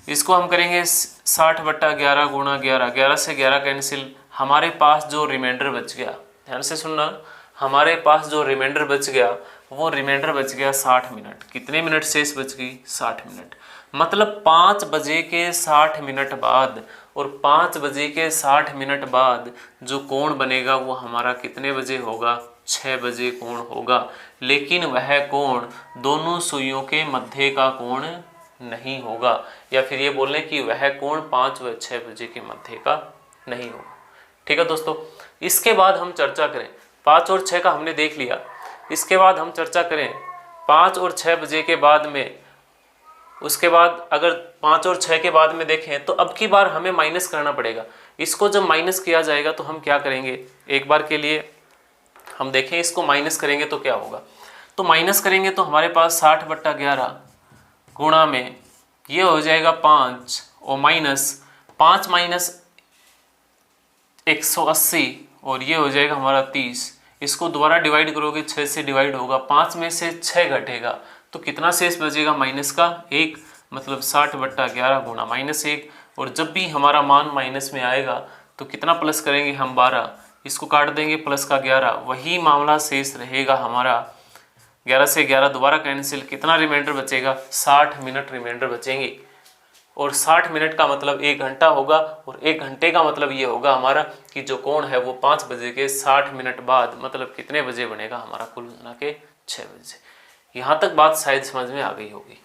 इसको हम करेंगे 60/11 गुणा 11, 11 से 11 कैंसिल, हमारे पास जो रिमाइंडर बच गया, ध्यान से सुनना, हमारे पास जो रिमाइंडर बच गया वो रिमाइंडर बच गया 60 मिनट। कितने मिनट शेष बच गई 60 मिनट। मतलब 5 बजे के 60 मिनट बाद और 5 बजे के 60 मिनट बाद जो कोण बनेगा वो हमारा कितने बजे होगा 6 बजे कोण होगा। लेकिन वह कोण दोनों सुइयों के मध्य का कोण नहीं होगा, या फिर ये बोलें कि वह कोण 5 व 6 बजे के मध्य का नहीं होगा। ठीक है दोस्तों, इसके बाद हम चर्चा करें, 5 और 6 का हमने देख लिया, इसके बाद हम चर्चा करें 5 और 6 बजे के बाद में। उसके बाद अगर 5 और 6 के बाद में देखें तो अब की बार हमें माइनस करना पड़ेगा। इसको जब माइनस किया जाएगा तो हम क्या करेंगे, एक बार के लिए हम देखें इसको माइनस करेंगे तो क्या होगा। तो माइनस करेंगे तो हमारे पास 60/11 गुणा में ये हो जाएगा 5 और माइनस 5 माइनस 180 और ये हो जाएगा हमारा 30। इसको दोबारा डिवाइड करोगे 6 से डिवाइड होगा, 5 में से 6 घटेगा तो कितना शेष बचेगा माइनस का 1, मतलब 60/11 गुणा -1। और जब भी हमारा मान माइनस में आएगा तो कितना प्लस करेंगे हम 12, इसको काट देंगे प्लस का 11, वही मामला शेष रहेगा हमारा। 11 से 11 दोबारा कैंसिल, कितना रिमाइंडर बचेगा 60 मिनट रिमाइंडर बचेंगे। और 60 मिनट का मतलब 1 घंटा होगा, और 1 घंटे का मतलब ये होगा हमारा कि जो कोण है वो 5 बजे के 60 मिनट बाद मतलब कितने बजे बनेगा हमारा, कुल मिला के 6 बजे। यहाँ तक बात शायद समझ में आ गई होगी।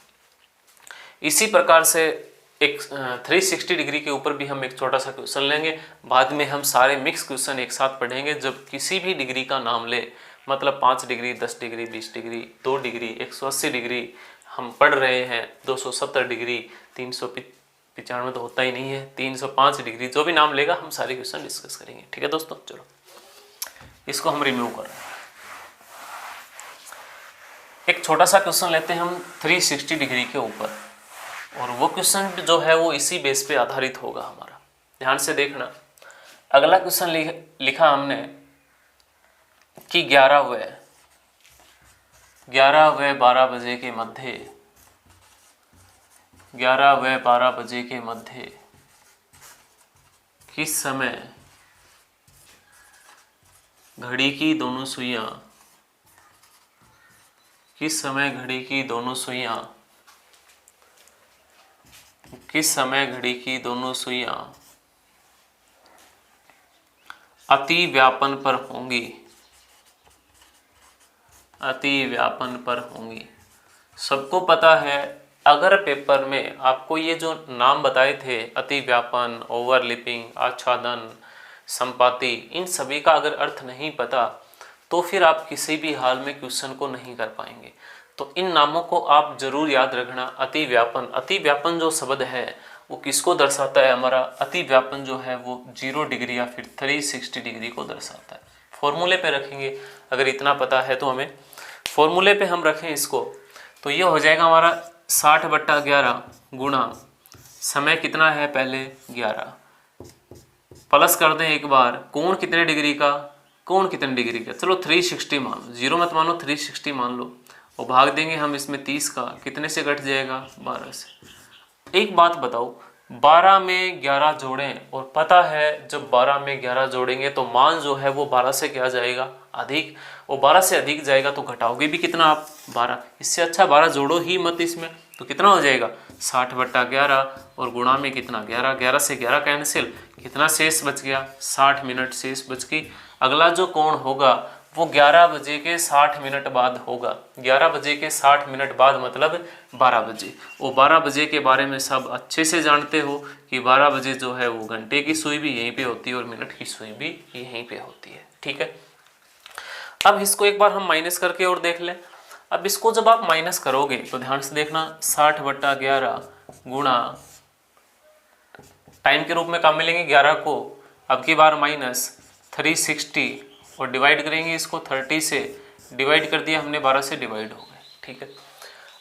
इसी प्रकार से एक 360 डिग्री के ऊपर भी हम एक छोटा सा क्वेश्चन लेंगे, बाद में हम सारे मिक्स क्वेश्चन एक साथ पढ़ेंगे। जब किसी भी डिग्री का नाम ले, मतलब 5 degree, 10 degree, 20 degree, 2 degree, 180 degree हम पढ़ रहे हैं, 270 डिग्री, 395 तो होता ही नहीं है, 305 डिग्री, जो भी नाम लेगा हम सारे क्वेश्चन डिस्कस करेंगे। ठीक है दोस्तों, चलो इसको हम रिमूव कर रहे हैं। एक छोटा सा क्वेश्चन लेते हैं हम 360 डिग्री के ऊपर, और वो क्वेश्चन जो है वो इसी बेस पे आधारित होगा हमारा। ध्यान से देखना, अगला क्वेश्चन लिखा हमने कि 11 व 12 बजे के मध्य, 11 व 12 बजे के मध्य किस समय घड़ी की दोनों सुइयां, किस समय घड़ी की दोनों सुइयां, किस समय घड़ी की दोनों सुइयां अति व्यापन पर होंगी, अति व्यापन पर होंगी। सबको पता है, अगर पेपर में आपको ये जो नाम बताए थे अति व्यापन, ओवरलिपिंग, आच्छादन, संपाति, इन सभी का अगर अर्थ नहीं पता तो फिर आप किसी भी हाल में क्वेश्चन को नहीं कर पाएंगे। तो इन नामों को आप जरूर याद रखना। अति व्यापन, अति व्यापन जो शब्द है वो किसको दर्शाता है, हमारा अति व्यापन जो है वो 0 डिग्री या फिर 360 डिग्री को दर्शाता है। फॉर्मूले पे रखेंगे, अगर इतना पता है तो हमें फॉर्मूले पे हम रखें इसको तो ये हो जाएगा हमारा 60/11 गुणा समय कितना है पहले 11, प्लस कर दें एक बार कोण कितने डिग्री का, कोण कितने डिग्री का, चलो 360 मान लो, 0 मत मानो 360 मान लो, और भाग देंगे हम इसमें 30 का, कितने से घट जाएगा 12 से। एक बात बताओ 12 में 11 जोड़ें और पता है जब 12 में 11 जोड़ेंगे तो मान जो है वो 12 से क्या जाएगा अधिक, और 12 से अधिक जाएगा तो घटाओगे भी कितना आप 12, इससे अच्छा 12 जोड़ो ही मत इसमें, तो कितना हो जाएगा 60/11 और गुणा में कितना 11, 11 से 11 कैंसिल, कितना शेष बच गया 60 मिनट शेष बच गई। अगला जो कोण होगा वो 11 बजे के 60 मिनट बाद होगा, 11 बजे के 60 मिनट बाद मतलब 12 बजे, और 12 बजे के बारे में सब अच्छे से जानते हो कि 12 बजे जो है वो घंटे की सुई भी यहीं पे होती है और मिनट की सुई भी यहीं पे होती है, ठीक है। अब इसको एक बार हम माइनस करके और देख लें। अब इसको जब आप माइनस करोगे तो ध्यान से देखना 60/11 गुणा टाइम के रूप में काम मिलेंगे 11 को, अब की बार माइनस 360 और डिवाइड करेंगे इसको 30 से, डिवाइड कर दिया हमने 12 से डिवाइड हो गए, ठीक है।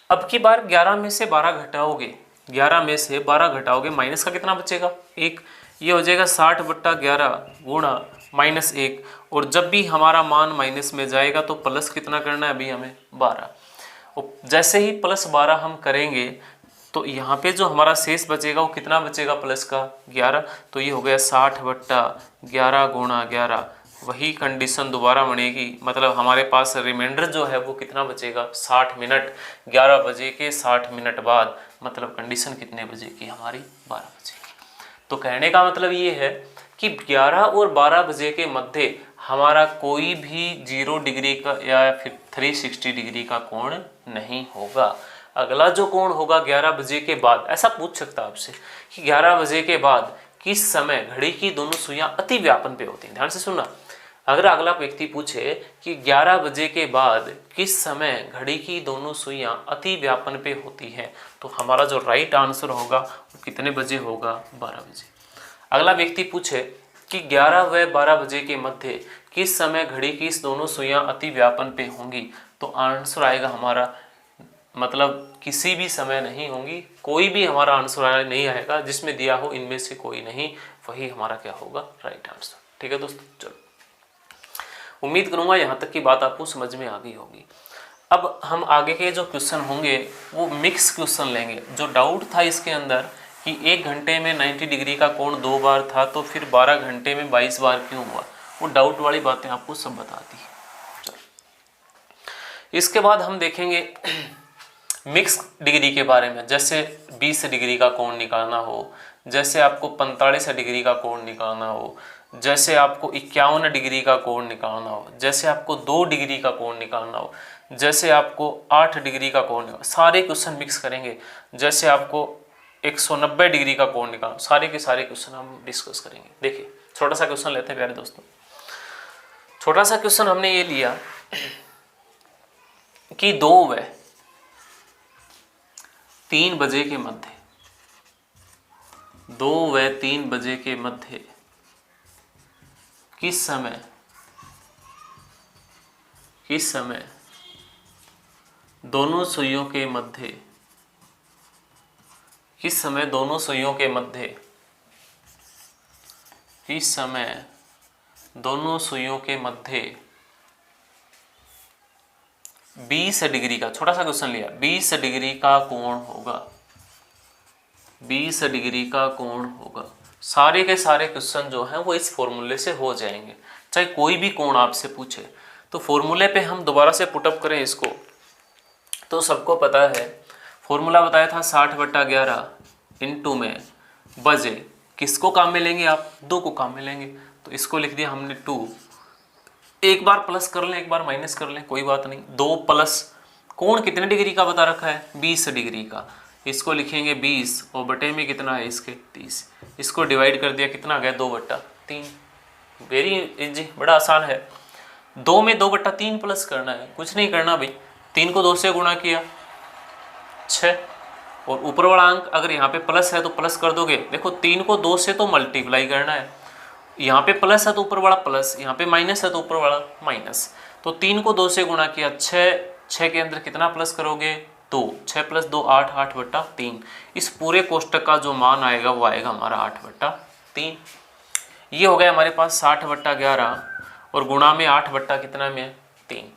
अब की बार 11 में से 12 घटाओगे, 11 में से 12 घटाओगे माइनस का कितना बचेगा 1, ये हो जाएगा 60/11 गुणा -1, और जब भी हमारा मान माइनस में जाएगा तो प्लस कितना करना है अभी हमें 12, और जैसे ही +12 हम करेंगे तो यहाँ पे जो हमारा शेष बचेगा वो कितना बचेगा प्लस का 11, तो ये हो गया 60/11 गुणा 11, वही कंडीशन दोबारा बनेगी, मतलब हमारे पास रिमाइंडर जो है वो कितना बचेगा 60 मिनट, 11 बजे के 60 मिनट बाद, मतलब कंडीशन कितने बजे की हमारी 12 बजे की। तो कहने का मतलब ये है कि 11 और 12 बजे के मध्य हमारा कोई भी 0 डिग्री का या फिर 360 डिग्री का कोण नहीं होगा। अगला जो कोण होगा 11 बजे के बाद, ऐसा पूछ सकता है आपसे कि 11 बजे के बाद किस समय घड़ी की दोनों सुइयां अति व्यापन पे होती हैं। ध्यान से सुनना, अगर अगला व्यक्ति पूछे कि 11 बजे के बाद किस समय घड़ी की दोनों सुइयां अति व्यापन पे होती हैं, तो हमारा जो राइट आंसर होगा वो कितने बजे होगा 12 बजे। अगला व्यक्ति पूछे कि 11 व 12 बजे के मध्य किस समय घड़ी की इस दोनों सुइयां अति व्यापन पे होंगी, तो आंसर आएगा हमारा, मतलब किसी भी समय नहीं होंगी, कोई भी हमारा आंसर नहीं आएगा जिसमें दिया हो इनमें से कोई नहीं, वही हमारा क्या होगा राइट आंसर, ठीक है दोस्तों। चलो, उम्मीद करूंगा यहाँ तक की बात आपको समझ में आ गई होगी। अब हम आगे के जो क्वेश्चन होंगे वो मिक्स क्वेश्चन लेंगे। जो डाउट था इसके अंदर कि 1 घंटे में 90 डिग्री का कोण 2 बार था तो फिर 12 घंटे में 22 बार क्यों हुआ, वो डाउट वाली बातें आपको सब बता दी। इसके बाद हम देखेंगे मिक्स डिग्री के बारे में, जैसे 20 डिग्री का कोण निकालना हो, जैसे आपको 45 डिग्री का कोण निकालना हो, जैसे आपको 51 डिग्री का कोण निकालना हो, जैसे आपको 2 डिग्री का कोण निकालना हो, जैसे आपको 8 डिग्री का कोण निकालना, सारे क्वेश्चन मिक्स करेंगे। जैसे आपको 190 डिग्री का कोण निकालना, सारे के सारे क्वेश्चन हम डिस्कस करेंगे। देखिए छोटा सा क्वेश्चन लेते हैं प्यारे दोस्तों। छोटा सा क्वेश्चन हमने ये लिया कि 2 व 3 बजे के मध्य, 2 व 3 बजे के मध्य किस समय दोनों सुइयों के मध्य, किस समय दोनों सुइयों के मध्य, किस समय दोनों सुइयों के मध्य 20 डिग्री का, छोटा सा क्वेश्चन लिया, 20 डिग्री का कोण होगा, 20 डिग्री का कोण होगा। सारे के सारे क्वेश्चन जो हैं वो इस फॉर्मूले से हो जाएंगे, चाहे कोई भी कोण आपसे पूछे। तो फॉर्मूले पे हम दोबारा से पुटअप करें इसको, तो सबको पता है फॉर्मूला बताया था 60/11 इंटू में बजे, किसको काम में लेंगे आप 2 को काम में लेंगे, तो इसको लिख दिया हमने 2, एक बार प्लस कर लें एक बार माइनस कर लें कोई बात नहीं, 2 प्लस कोण कितने डिग्री का बता रखा है 20 डिग्री का, इसको लिखेंगे 20 और बटे में कितना है इसके 30, इसको डिवाइड कर दिया कितना आ गया 2/3। वेरी इजी, बड़ा आसान है। 2 में 2/3 प्लस करना है, कुछ नहीं करना भाई, 3 को 2 से गुणा किया 6, और ऊपर वाला अंक अगर यहाँ पे प्लस है तो प्लस कर दोगे। देखो 3 को 2 से तो मल्टीप्लाई करना है, यहाँ पे प्लस है तो ऊपर वाला प्लस, यहाँ पे माइनस है तो ऊपर वाला माइनस, तो 3 को 2 से गुणा किया 6 6 के अंदर कितना प्लस करोगे 2, 6 + 2 8, 8/3। इस पूरे कोष्टक का जो मान आएगा वो आएगा हमारा 8/3। ये हो गया हमारे पास 60/11 और गुणा में 8 बट्टा कितना में 3।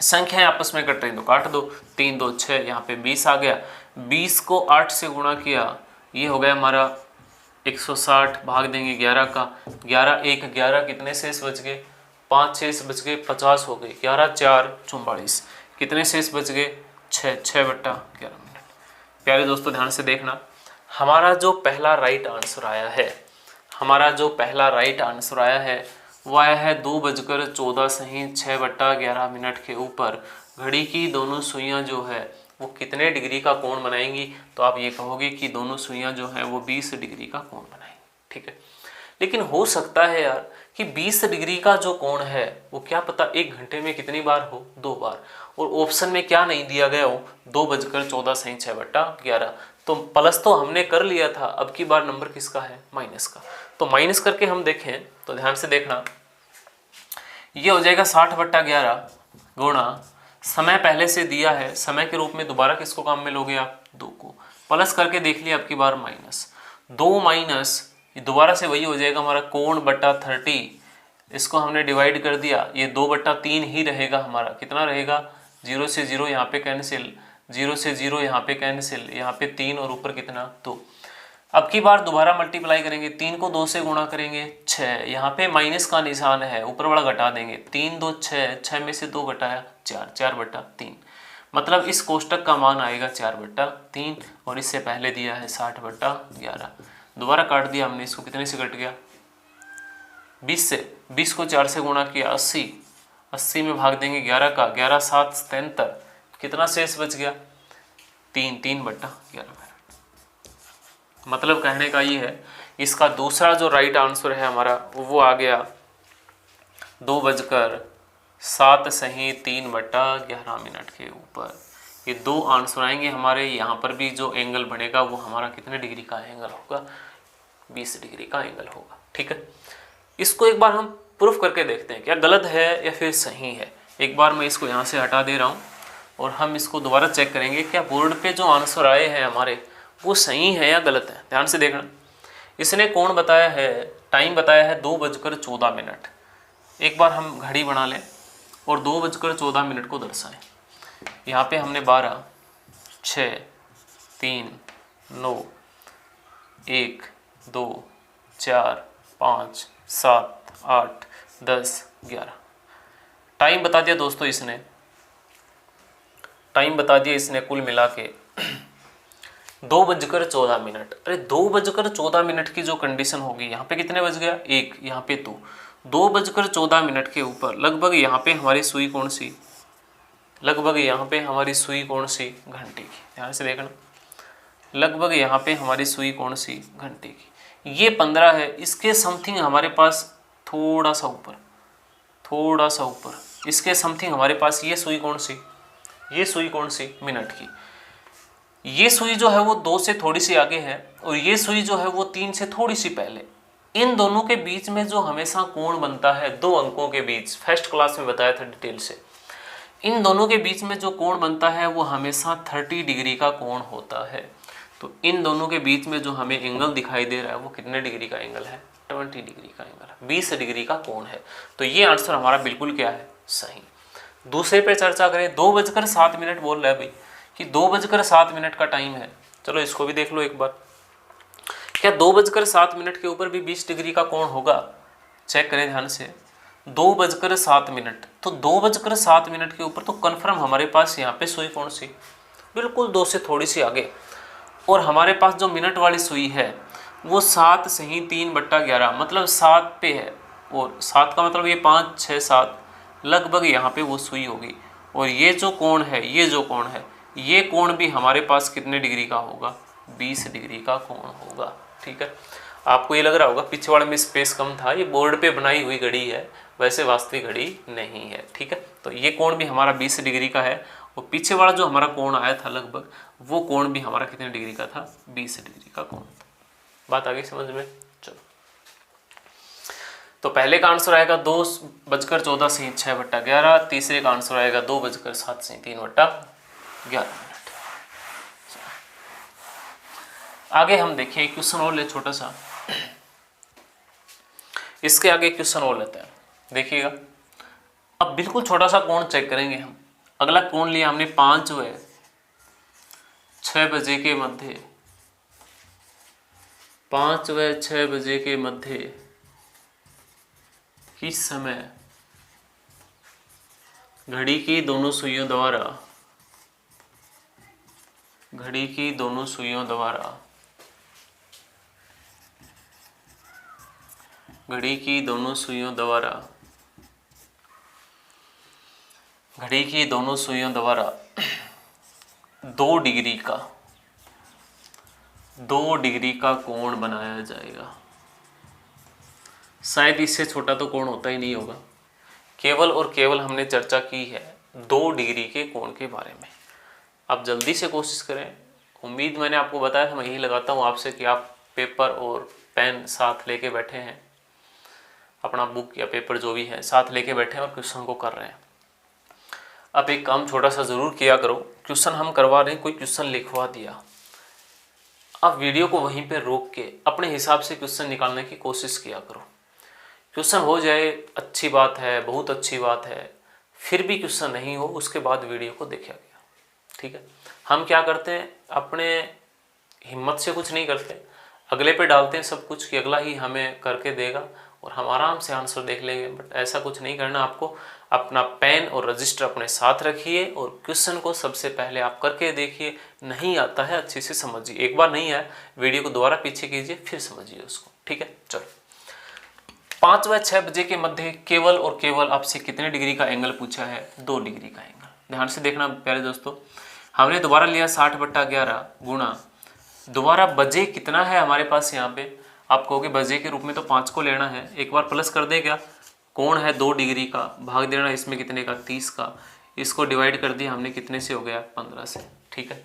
संख्याएं आपस में कट रही तो काट दो, 3 2 6, यहाँ पे 20 आ गया। 20 को 8 से गुणा किया, ये हो गया हमारा 160, भाग देंगे 11 का, 11 1 11, कितने शेष बच गए 5 शेष बच गए 50 हो गए, 11 4 44, कितने शेष बच गए 6, 6/11 मिनट। प्यारे दोस्तों ध्यान से देखना, हमारा जो पहला राइट आंसर आया है, हमारा जो पहला राइट आंसर आया है वो आया है 2:14 सही 6/11 मिनट के ऊपर घड़ी की दोनों सुइयां जो है वो कितने डिग्री का कोण बनाएंगी, तो आप ये कहोगे कि दोनों सुइयां जो हैं वो 20 डिग्री का कोण बनाएंगी। ठीक है, लेकिन हो सकता है यार कि 20 डिग्री का जो कोण है वो क्या पता 1 घंटे में कितनी बार हो, 2 बार, और ऑप्शन में क्या नहीं दिया गया हो 2:14 सही 6/11। तो प्लस तो हमने कर लिया था, अब की बार नंबर किसका है माइनस का, तो माइनस करके हम देखें तो ध्यान से देखना, ये हो जाएगा 60/11 गुणा, समय पहले से दिया है, समय के रूप में दोबारा किसको काम में लोगे आप 2 को, प्लस करके देख लिया अब की बार माइनस 2 माइनस, दोबारा से वही हो जाएगा हमारा कोण बटा 30, इसको हमने डिवाइड कर दिया, ये 2/3 ही रहेगा हमारा, कितना रहेगा 0 से 0 यहाँ पे कैंसिल, 0 से 0 यहाँ पे कैंसिल, यहाँ पे 3 और ऊपर कितना 2। अब की बार दोबारा मल्टीप्लाई करेंगे, 3 को 2 से गुणा करेंगे 6, यहाँ पे माइनस का निशान है, ऊपर वाला घटा देंगे, 3 2 6, 6 में से 2 घटाया 4, 4/3, मतलब इस कोष्टक का मान आएगा 4/3 और इससे पहले दिया है 60/11। दोबारा काट दिया हमने इसको, कितने से कट गया 20 से, 20 को 4 से गुणा किया 80, 80 में भाग देंगे 11 का, 11 7 77, कितना शेष बच गया 3, 3/11। मतलब कहने का ये है, इसका दूसरा जो राइट आंसर है हमारा वो आ गया 2:07 सही 3/11 मिनट के ऊपर। ये 2 आंसर आएंगे हमारे, यहाँ पर भी जो एंगल बनेगा वो हमारा कितने डिग्री का एंगल होगा 20 डिग्री का एंगल होगा। ठीक है, इसको एक बार हम प्रूफ करके देखते हैं क्या गलत है या फिर सही है। एक बार मैं इसको यहाँ से हटा दे रहा हूँ और हम इसको दोबारा चेक करेंगे क्या बोर्ड पे जो आंसर आए हैं हमारे वो सही है या गलत है। ध्यान से देखना, इसने कोण बताया है, टाइम बताया है 2:14 मिनट। एक बार हम घड़ी बना लें और 2:14 मिनट को दर्शाएं। यहाँ पे हमने 12 6 3 9 1 2 4 5 7 8 10 11 टाइम बता दिया दोस्तों, इसने टाइम बता दिया इसने कुल मिला के 2:14 मिनट। अरे 2:14 मिनट की जो कंडीशन होगी, यहाँ पे कितने बज गया 1, यहाँ पे 2, 2:14 मिनट के ऊपर लगभग यहाँ पे हमारी सुई कौन सी, लगभग यहाँ पे हमारी सुई कौन सी घंटे की। ध्यान से देखना, लगभग यहाँ पे हमारी सुई कौन सी घंटे की। ये 15 है, इसके समथिंग हमारे पास थोड़ा सा ऊपर, थोड़ा सा ऊपर इसके समथिंग हमारे पास ये सुई कौन सी, ये सुई कौन सी मिनट की। ये सुई जो है वो 2 से थोड़ी सी आगे है और ये सुई जो है वो 3 से थोड़ी सी पहले। इन दोनों के बीच में जो हमेशा कोण बनता है 2 अंकों के बीच, फर्स्ट क्लास में बताया था डिटेल से, इन दोनों के बीच में जो कोण बनता है वो हमेशा 30 डिग्री का कोण होता है। तो इन दोनों के बीच में जो हमें एंगल दिखाई दे रहा है वो कितने डिग्री का एंगल है 20 डिग्री का एंगल है, 20 डिग्री का कोण है। तो ये आंसर हमारा बिल्कुल क्या है सही। दूसरे पे चर्चा करें, 2:07 मिनट बोल रहा है भाई कि 2:07 मिनट का टाइम है। चलो इसको भी देख लो एक बार, क्या 2:07 मिनट के ऊपर भी 20 डिग्री का कोण होगा। चेक करें ध्यान से, 2:07 मिनट, तो 2:07 मिनट के ऊपर तो कन्फर्म हमारे पास यहाँ पे सुई कौन सी, बिल्कुल 2 से थोड़ी सी आगे, और हमारे पास जो मिनट वाली सुई है वो 7 सही 3/11 मतलब 7 पे है, और 7 का मतलब ये 5 6 7 लगभग यहाँ पे वो सुई होगी। और ये जो कोण है, ये जो कोण है, ये कोण भी हमारे पास कितने डिग्री का होगा 20 डिग्री का कोण होगा। ठीक है, आपको ये लग रहा होगा पीछे वाले में स्पेस कम था, ये बोर्ड पे बनाई हुई घड़ी है, वैसे वास्तविक घड़ी नहीं है। ठीक है, तो ये कोण भी हमारा 20 डिग्री का है और पीछे वाला जो हमारा कोण आया था लगभग वो कोण भी हमारा कितने डिग्री का था 20 डिग्री का कोण था। बात आगे समझ में। चलो तो पहले का आंसर आएगा 2:14 से 6/11, तीसरे का आंसर आएगा 2:07 से 3/11 मिनट। आगे हम देखिए क्वेश्चन और ले छोटा सा, इसके आगे क्वेश्चन और लेते हैं, देखिएगा। अब बिल्कुल छोटा सा कोण चेक करेंगे हम। अगला कोण लिया हमने 5 व 6 बजे के मध्य, 5 व 6 बजे के मध्य किस समय घड़ी की दोनों सुइयों द्वारा, घड़ी की दोनों सुइयों द्वारा, घड़ी की दोनों सुइयों द्वारा, घड़ी की दोनों सुइयों द्वारा 2 डिग्री का, 2 डिग्री का कोण बनाया जाएगा। शायद इससे छोटा तो कोण होता ही नहीं होगा। केवल और केवल हमने चर्चा की है 2 डिग्री के कोण के बारे में। आप जल्दी से कोशिश करें। उम्मीद मैंने आपको बताया था, मैं यही लगाता हूँ आपसे कि आप पेपर और पेन साथ लेके बैठे हैं, अपना बुक या पेपर जो भी है साथ लेके बैठे हैं और क्वेश्चन को कर रहे हैं। अब एक काम छोटा सा ज़रूर किया करो, क्वेश्चन हम करवा रहे हैं, कोई क्वेश्चन लिखवा दिया, आप वीडियो को वहीं पे रोक के अपने हिसाब से क्वेश्चन निकालने की कोशिश किया करो। क्वेश्चन हो जाए अच्छी बात है, बहुत अच्छी बात है, फिर भी क्वेश्चन नहीं हो उसके बाद वीडियो को देखा गया, ठीक है। हम क्या करते हैं, अपने हिम्मत से कुछ नहीं करते, अगले पे डालते हैं सब कुछ कि अगला ही हमें करके देगा और हम आराम से आंसर देख लेंगे। बट ऐसा कुछ नहीं करना आपको। अपना पेन और रजिस्टर अपने साथ रखिए और क्वेश्चन को सबसे पहले आप करके देखिए। नहीं आता है अच्छे से समझिए, एक बार नहीं आया वीडियो को दोबारा पीछे कीजिए फिर समझिए उसको, ठीक है। चलो, 5 व 6 बजे के मध्य केवल और केवल आपसे कितने डिग्री का एंगल पूछा है? 2 डिग्री का एंगल। ध्यान से देखना प्यारे दोस्तों, हमने दोबारा लिया 60/11 गुणा, दोबारा बजे कितना है हमारे पास यहाँ पे, आप कहोगे बजे के रूप में तो 5 को लेना है, एक बार प्लस कर दे क्या, कोण है 2 डिग्री का, भाग देना इसमें कितने का, 30 का, इसको डिवाइड कर दिया हमने कितने से हो गया, 15 से, ठीक है।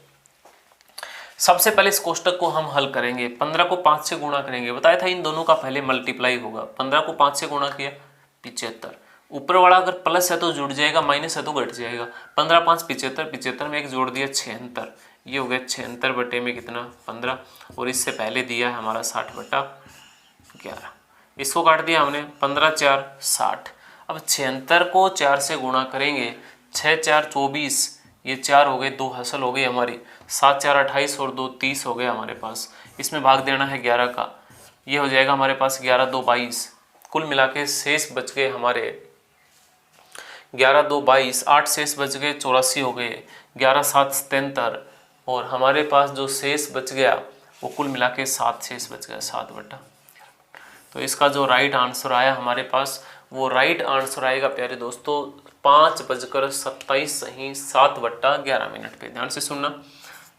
सबसे पहले इस कोष्टक को हम हल करेंगे, 15 को 5 से गुणा करेंगे, बताया था इन दोनों का पहले मल्टीप्लाई होगा। 15 को 5 से गुणा किया 75, ऊपर वाला अगर प्लस है तो जुड़ जाएगा, माइनस है तो घट जाएगा। 15 5 75, 75 में एक जोड़ दिया 76, ये हो गया 76 बटे में कितना, 15, और इससे पहले दिया है हमारा 60/11, इसको काट दिया हमने, 15 4 60। अब 76 को 4 से गुणा करेंगे, 6 4 24, ये 4 हो गए, 2 हासिल हो गई हमारी, 7 4 28 और 2 30 हो गए हमारे पास। इसमें भाग देना है 11 का, ये हो जाएगा हमारे पास 11 2 22, कुल मिला के शेष बच गए हमारे 11 2 22, 8 शेष बच गए 84 हो गए, 11 7 77, और हमारे पास जो शेष बच गया वो कुल मिला के 7 शेष बच गया, 7/11। तो इसका जो राइट आंसर आया हमारे पास, वो राइट आंसर आएगा प्यारे दोस्तों 5:27 सही 7/11 मिनट पे। ध्यान से सुनना,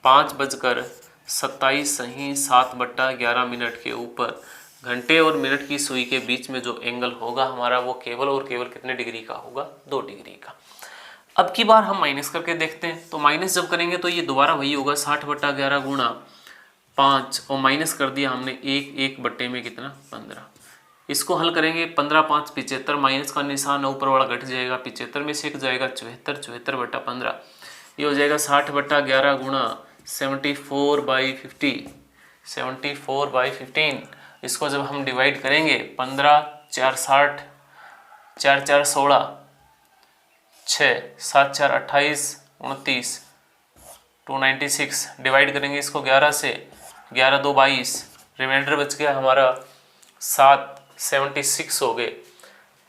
5:27 सही 7/11 मिनट के ऊपर घंटे और मिनट की सुई के बीच में जो एंगल होगा हमारा, वो केवल और केवल कितने डिग्री का होगा, 2 डिग्री का। अब की बार हम माइनस करके देखते हैं, तो माइनस जब करेंगे तो ये दोबारा वही होगा, 60/11 गुणा 5, और माइनस कर दिया हमने 1 बटे में कितना, 15। इसको हल करेंगे, 15 5 75, माइनस का निशान ऊपर वाला घट जाएगा, 75 में से एक जाएगा 74, 74/15, ये हो जाएगा 60/11 गुणा 74/50, 74/15। इसको जब हम डिवाइड करेंगे, 15 4 60, 4 4 16, 6 7 4 28 29, 296, डिवाइड करेंगे इसको 11 से, 11 2 22, रिमाइंडर बच गया हमारा 7 76 हो गए,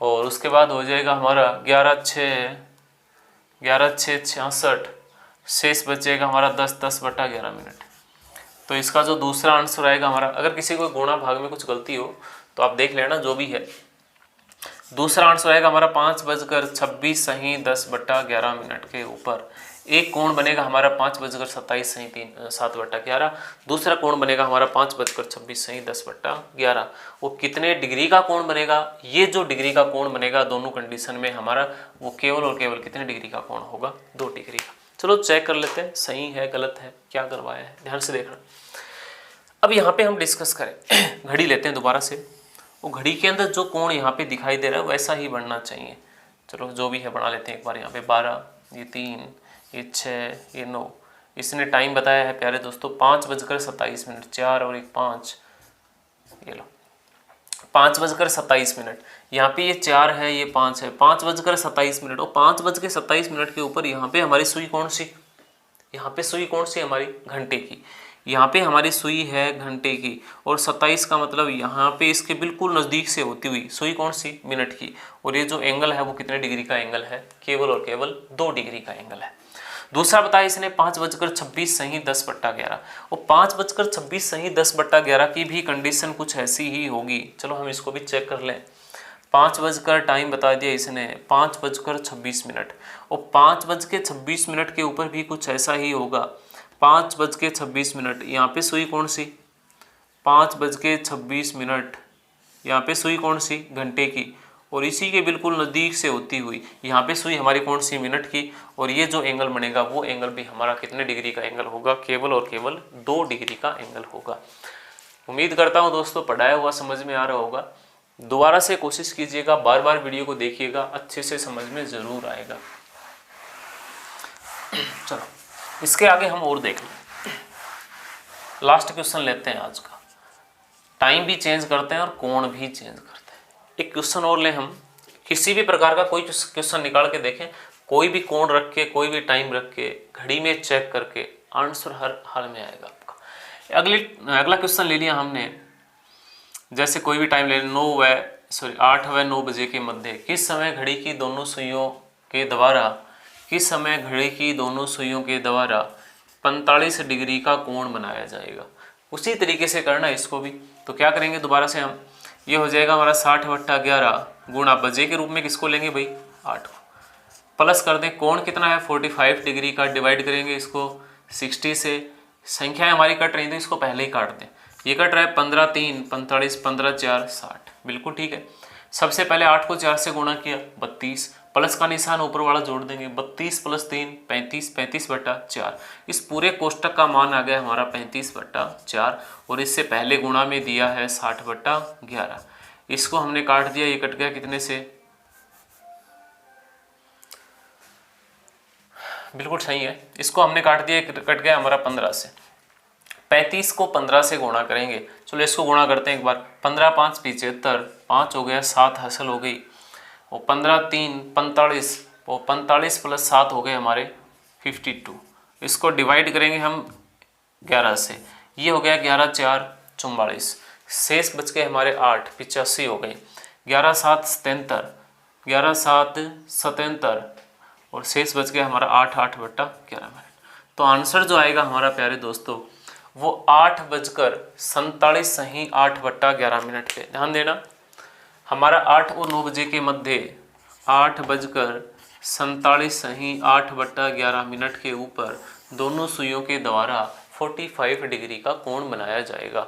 और उसके बाद हो जाएगा हमारा 11 6 66, शेष बचेगा हमारा 10/11 मिनट। तो इसका जो दूसरा आंसर आएगा हमारा, अगर किसी को गुणा भाग में कुछ गलती हो तो आप देख लेना, जो भी है दूसरा आंसर आएगा हमारा 5:26 सही 10/11 मिनट के ऊपर एक कोण बनेगा हमारा 5:27 सही 7/11, दूसरा कोण बनेगा हमारा 5:26 सही 10/11। वो कितने डिग्री का कोण बनेगा, ये जो डिग्री का कोण बनेगा दोनों कंडीशन में हमारा, वो केवल और केवल कितने डिग्री का कोण होगा, 2 डिग्री का। चलो चेक कर लेते हैं, सही है गलत है क्या करवाया है, ध्यान से देखना। अब यहाँ पे हम डिस्कस करें, घड़ी लेते हैं दोबारा से, वो घड़ी के अंदर जो कोण यहाँ पे दिखाई दे रहा है वैसा ही बनना चाहिए। चलो जो भी है बना लेते हैं एक बार। यहाँ पे 12, ये 3, ये 6, ये 9। इसने टाइम बताया है प्यारे दोस्तों 5:27। 4 और 1 5, ये लो 5:27। यहाँ पे ये 4 है, ये 5 है, 5:27। और 5:27 के ऊपर यहाँ पे हमारी सुई कौन सी, यहाँ पे सुई कौन सी हमारी घंटे की, यहाँ पे हमारी सुई है घंटे की। और 27 का मतलब यहाँ पे इसके बिल्कुल नज़दीक से होती हुई सुई कौन सी, मिनट की। और ये जो एंगल है वो कितने डिग्री का एंगल है, केवल और केवल 2 डिग्री का एंगल है। दूसरा बताया इसने 5:26 सही 10/11। और 5:26 सही 10/11 की भी कंडीशन कुछ ऐसी ही होगी। चलो हम इसको भी चेक कर लें। 5 बजकर टाइम बता दिया इसने 5:26। और 5:26 के ऊपर भी कुछ ऐसा ही होगा 5:26। यहाँ पे सुई कौन सी, 5:26। यहाँ पे सुई कौन सी, घंटे की। और इसी के बिल्कुल नज़दीक से होती हुई यहाँ पे सुई हमारी कौन सी, मिनट की। और ये जो एंगल बनेगा वो एंगल भी हमारा कितने डिग्री का एंगल होगा, केवल और केवल 2 डिग्री का एंगल होगा। उम्मीद करता हूँ दोस्तों पढ़ाया हुआ समझ में आ रहा होगा। दोबारा से कोशिश कीजिएगा, बार बार वीडियो को देखिएगा, अच्छे से समझ में ज़रूर आएगा। चलो इसके आगे हम और देख लें। लास्ट क्वेश्चन लेते हैं आज का। टाइम भी चेंज करते हैं और कोण भी चेंज करते हैं। एक क्वेश्चन और ले हम, किसी भी प्रकार का कोई क्वेश्चन निकाल के देखें, कोई भी कोण रख के, कोई भी टाइम रख के, घड़ी में चेक करके आंसर हर हाल में आएगा आपका। अगला क्वेश्चन ले लिया हमने, जैसे कोई भी टाइम ले 8 व 9 बजे के मध्य किस समय घड़ी की दोनों सुइयों के द्वारा 45 डिग्री का कोण बनाया जाएगा। उसी तरीके से करना है इसको भी। तो क्या करेंगे दोबारा से हम, ये हो जाएगा हमारा 60/11 गुणा बजे के रूप में किसको लेंगे भाई, 8 को, प्लस कर दें कोण कितना है 45 डिग्री का, डिवाइड करेंगे इसको 60 से। संख्याएं हमारी कट रही तो इसको पहले ही काट दें। ये कट रहा है 15 3 45, 15 4 60, बिल्कुल ठीक है। सबसे पहले 8 को 4 से गुणा किया 32, प्लस का निशान ऊपर वाला जोड़ देंगे 32 + 3 35, 35/4। इस पूरे कोष्टक का मान आ गया हमारा 35/4। और इससे पहले गुणा में दिया है 60/11। इसको हमने काट दिया, ये कट गया कितने से, बिल्कुल सही है। इसको हमने काट दिया, कट गया हमारा 15 से। 35 को 15 से गुणा करेंगे। चलो इसको गुणा करते हैं एक बार। 15 5 75, 5 हो गया, 7 हासिल हो गई। और 15 3 45, और 45 + 7 हो गए हमारे 52। इसको डिवाइड करेंगे हम 11 से, ये हो गया 11 4 44, शेष बच गए हमारे 8 85 हो गए। 11 7 77, 11 7 77, और शेष बच गया हमारा 8/11 मिनट। तो आंसर जो आएगा हमारा प्यारे दोस्तों वो 8:47 सही 8/11 पे। ध्यान देना, हमारा 8 और 9 बजे के मध्य 8:47 सही 8/11 के ऊपर दोनों सुइयों के द्वारा 45 डिग्री का कोण बनाया जाएगा।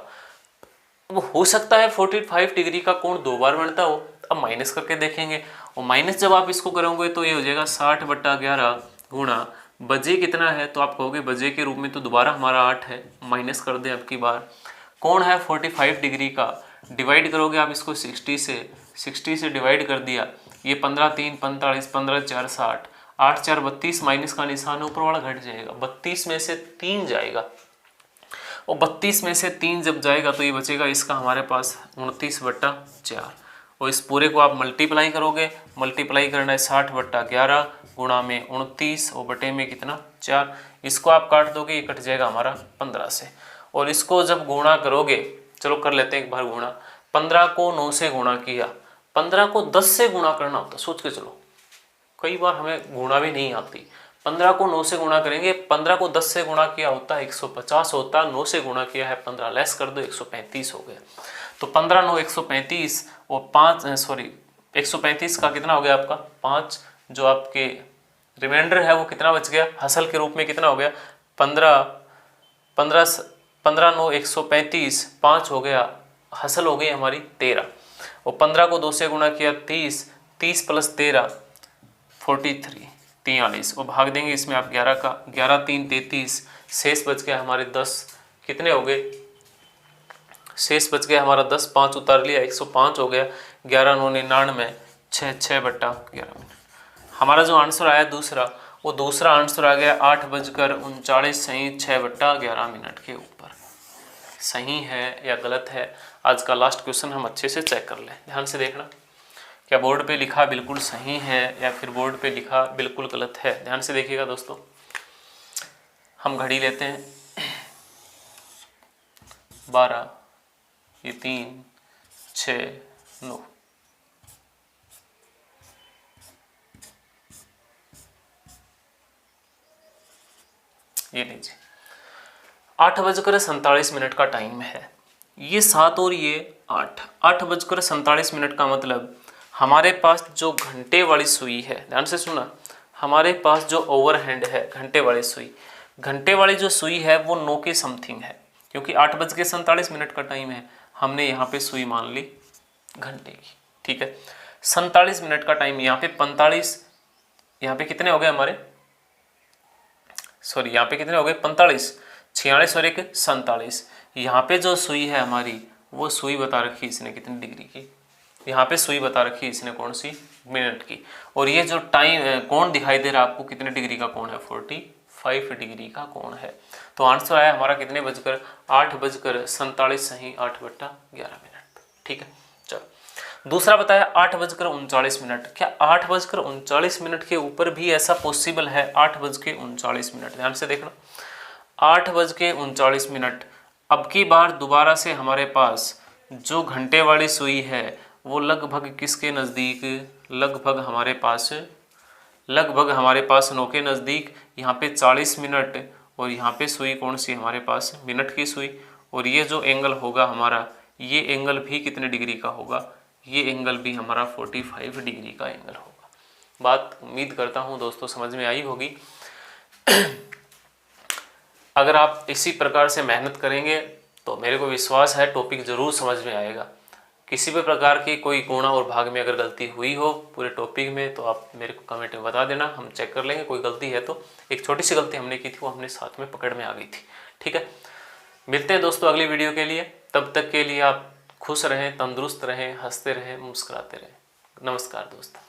अब हो सकता है 45 डिग्री का कोण 2 बार बनता हो, अब माइनस करके देखेंगे। और माइनस जब आप इसको करोगे तो ये हो जाएगा 60/11 गुणा बजे कितना है, तो आप कहोगे बजे के रूप में तो दोबारा हमारा 8 है, माइनस कर दें अब की बार। कोण है 45 डिग्री का, डिवाइड करोगे आप इसको 60 से डिवाइड कर दिया, ये 15 3 45, 15 4 60, 8 4 32, माइनस का निशान ऊपर वाला घट जाएगा, 32 में से 3 जाएगा। और 32 में से 3 जब जाएगा तो ये बचेगा इसका हमारे पास 29/4। और इस पूरे को आप मल्टीप्लाई करोगे, मल्टीप्लाई करना है 60/11 गुणा में 29 और बटे में कितना 4। इसको आप काट दोगे, ये कट जाएगा हमारा 15 से। और इसको जब गुणा करोगे, चलो कर लेते हैं एक बार गुणा। 15 को 9 से गुणा किया, 15 को 10 से गुणा करना होता, सोच के चलो, कई बार हमें गुणा भी नहीं आती। 15 को 9 से गुणा करेंगे, 15 को 10 से गुणा किया होता है 150 होता, 9 से गुणा किया है 15, लेस कर दो 135 हो गया। तो 15 9 135 और 135 का कितना हो गया आपका 5, जो आपके रिमाइंडर है वो कितना बच गया, हसल के रूप में कितना हो गया 15 9 135, 5 हो गया, हसल हो गई हमारी 13। और 15 को 2 से गुणा किया 30, 30 + 13 43, और भाग देंगे इसमें आप 11 का, 11 3 33, शेष बच गया हमारे 10, कितने हो गए शेष बच गया हमारा 10, 5 उतार लिया 105 हो गया, 11 9 99, 6/11 मिनट। हमारा जो आंसर आया दूसरा, वो दूसरा आंसर आ गया 8:39 सही 6/11 मिनट के ऊपर। सही है या गलत है, आज का लास्ट क्वेश्चन हम अच्छे से चेक कर लें। ध्यान से देखना, क्या बोर्ड पे लिखा बिल्कुल सही है या फिर बोर्ड पे लिखा बिल्कुल गलत है। ध्यान से देखिएगा दोस्तों। हम घड़ी लेते हैं, 12, ये 3, 6, 9। ये लीजिए 8:47 का टाइम है। ये 7 और ये 8, 8:47 का मतलब हमारे पास जो घंटे वाली सुई है, ध्यान से सुना, हमारे पास जो ओवरहैंड है घंटे वाली सुई, घंटे वाली जो सुई है वो 9 के समथिंग है, क्योंकि 8:47 का टाइम है। हमने यहाँ पे सुई मान ली घंटे की, ठीक है। 47 मिनट का टाइम, यहाँ पे 45, यहाँ पे कितने हो गए हमारे, सॉरी यहाँ पे कितने हो गए 45, 46 और 1 47। यहाँ पे जो सुई है हमारी, वो सुई बता रखी इसने कितनी डिग्री की, यहाँ पे सुई बता रखी इसने कौन सी, मिनट की। और ये जो टाइम कोण दिखाई दे रहा है आपको, कितने डिग्री का कोण है, 45 डिग्री का कोण है। तो आंसर आया हमारा कितने बजकर, 8:47 सही 8/11 मिनट, ठीक है। चलो दूसरा बताया 8:39। क्या 8:39 के ऊपर भी ऐसा पॉसिबल है, 8:39? ध्यान से देखना, 8:39। अब की बार दोबारा से हमारे पास जो घंटे वाली सुई है वो लगभग किसके नज़दीक, लगभग हमारे पास 9 के नज़दीक। यहाँ पे 40 मिनट और यहाँ पे सुई कौन सी हमारे पास, मिनट की सुई। और ये जो एंगल होगा हमारा, ये एंगल भी कितने डिग्री का होगा, ये एंगल भी हमारा 45 डिग्री का एंगल होगा। बात उम्मीद करता हूँ दोस्तों समझ में आई होगी। अगर आप इसी प्रकार से मेहनत करेंगे तो मेरे को विश्वास है टॉपिक ज़रूर समझ में आएगा। किसी भी प्रकार की कोई गुणा और भाग में अगर गलती हुई हो पूरे टॉपिक में तो आप मेरे को कमेंट में बता देना, हम चेक कर लेंगे। कोई गलती है तो, एक छोटी सी गलती हमने की थी वो हमने साथ में पकड़ में आ गई थी, ठीक है। मिलते हैं दोस्तों अगली वीडियो के लिए, तब तक के लिए आप खुश रहें, तंदुरुस्त रहें, हंसते रहें, मुस्कुराते रहें। नमस्कार दोस्तों।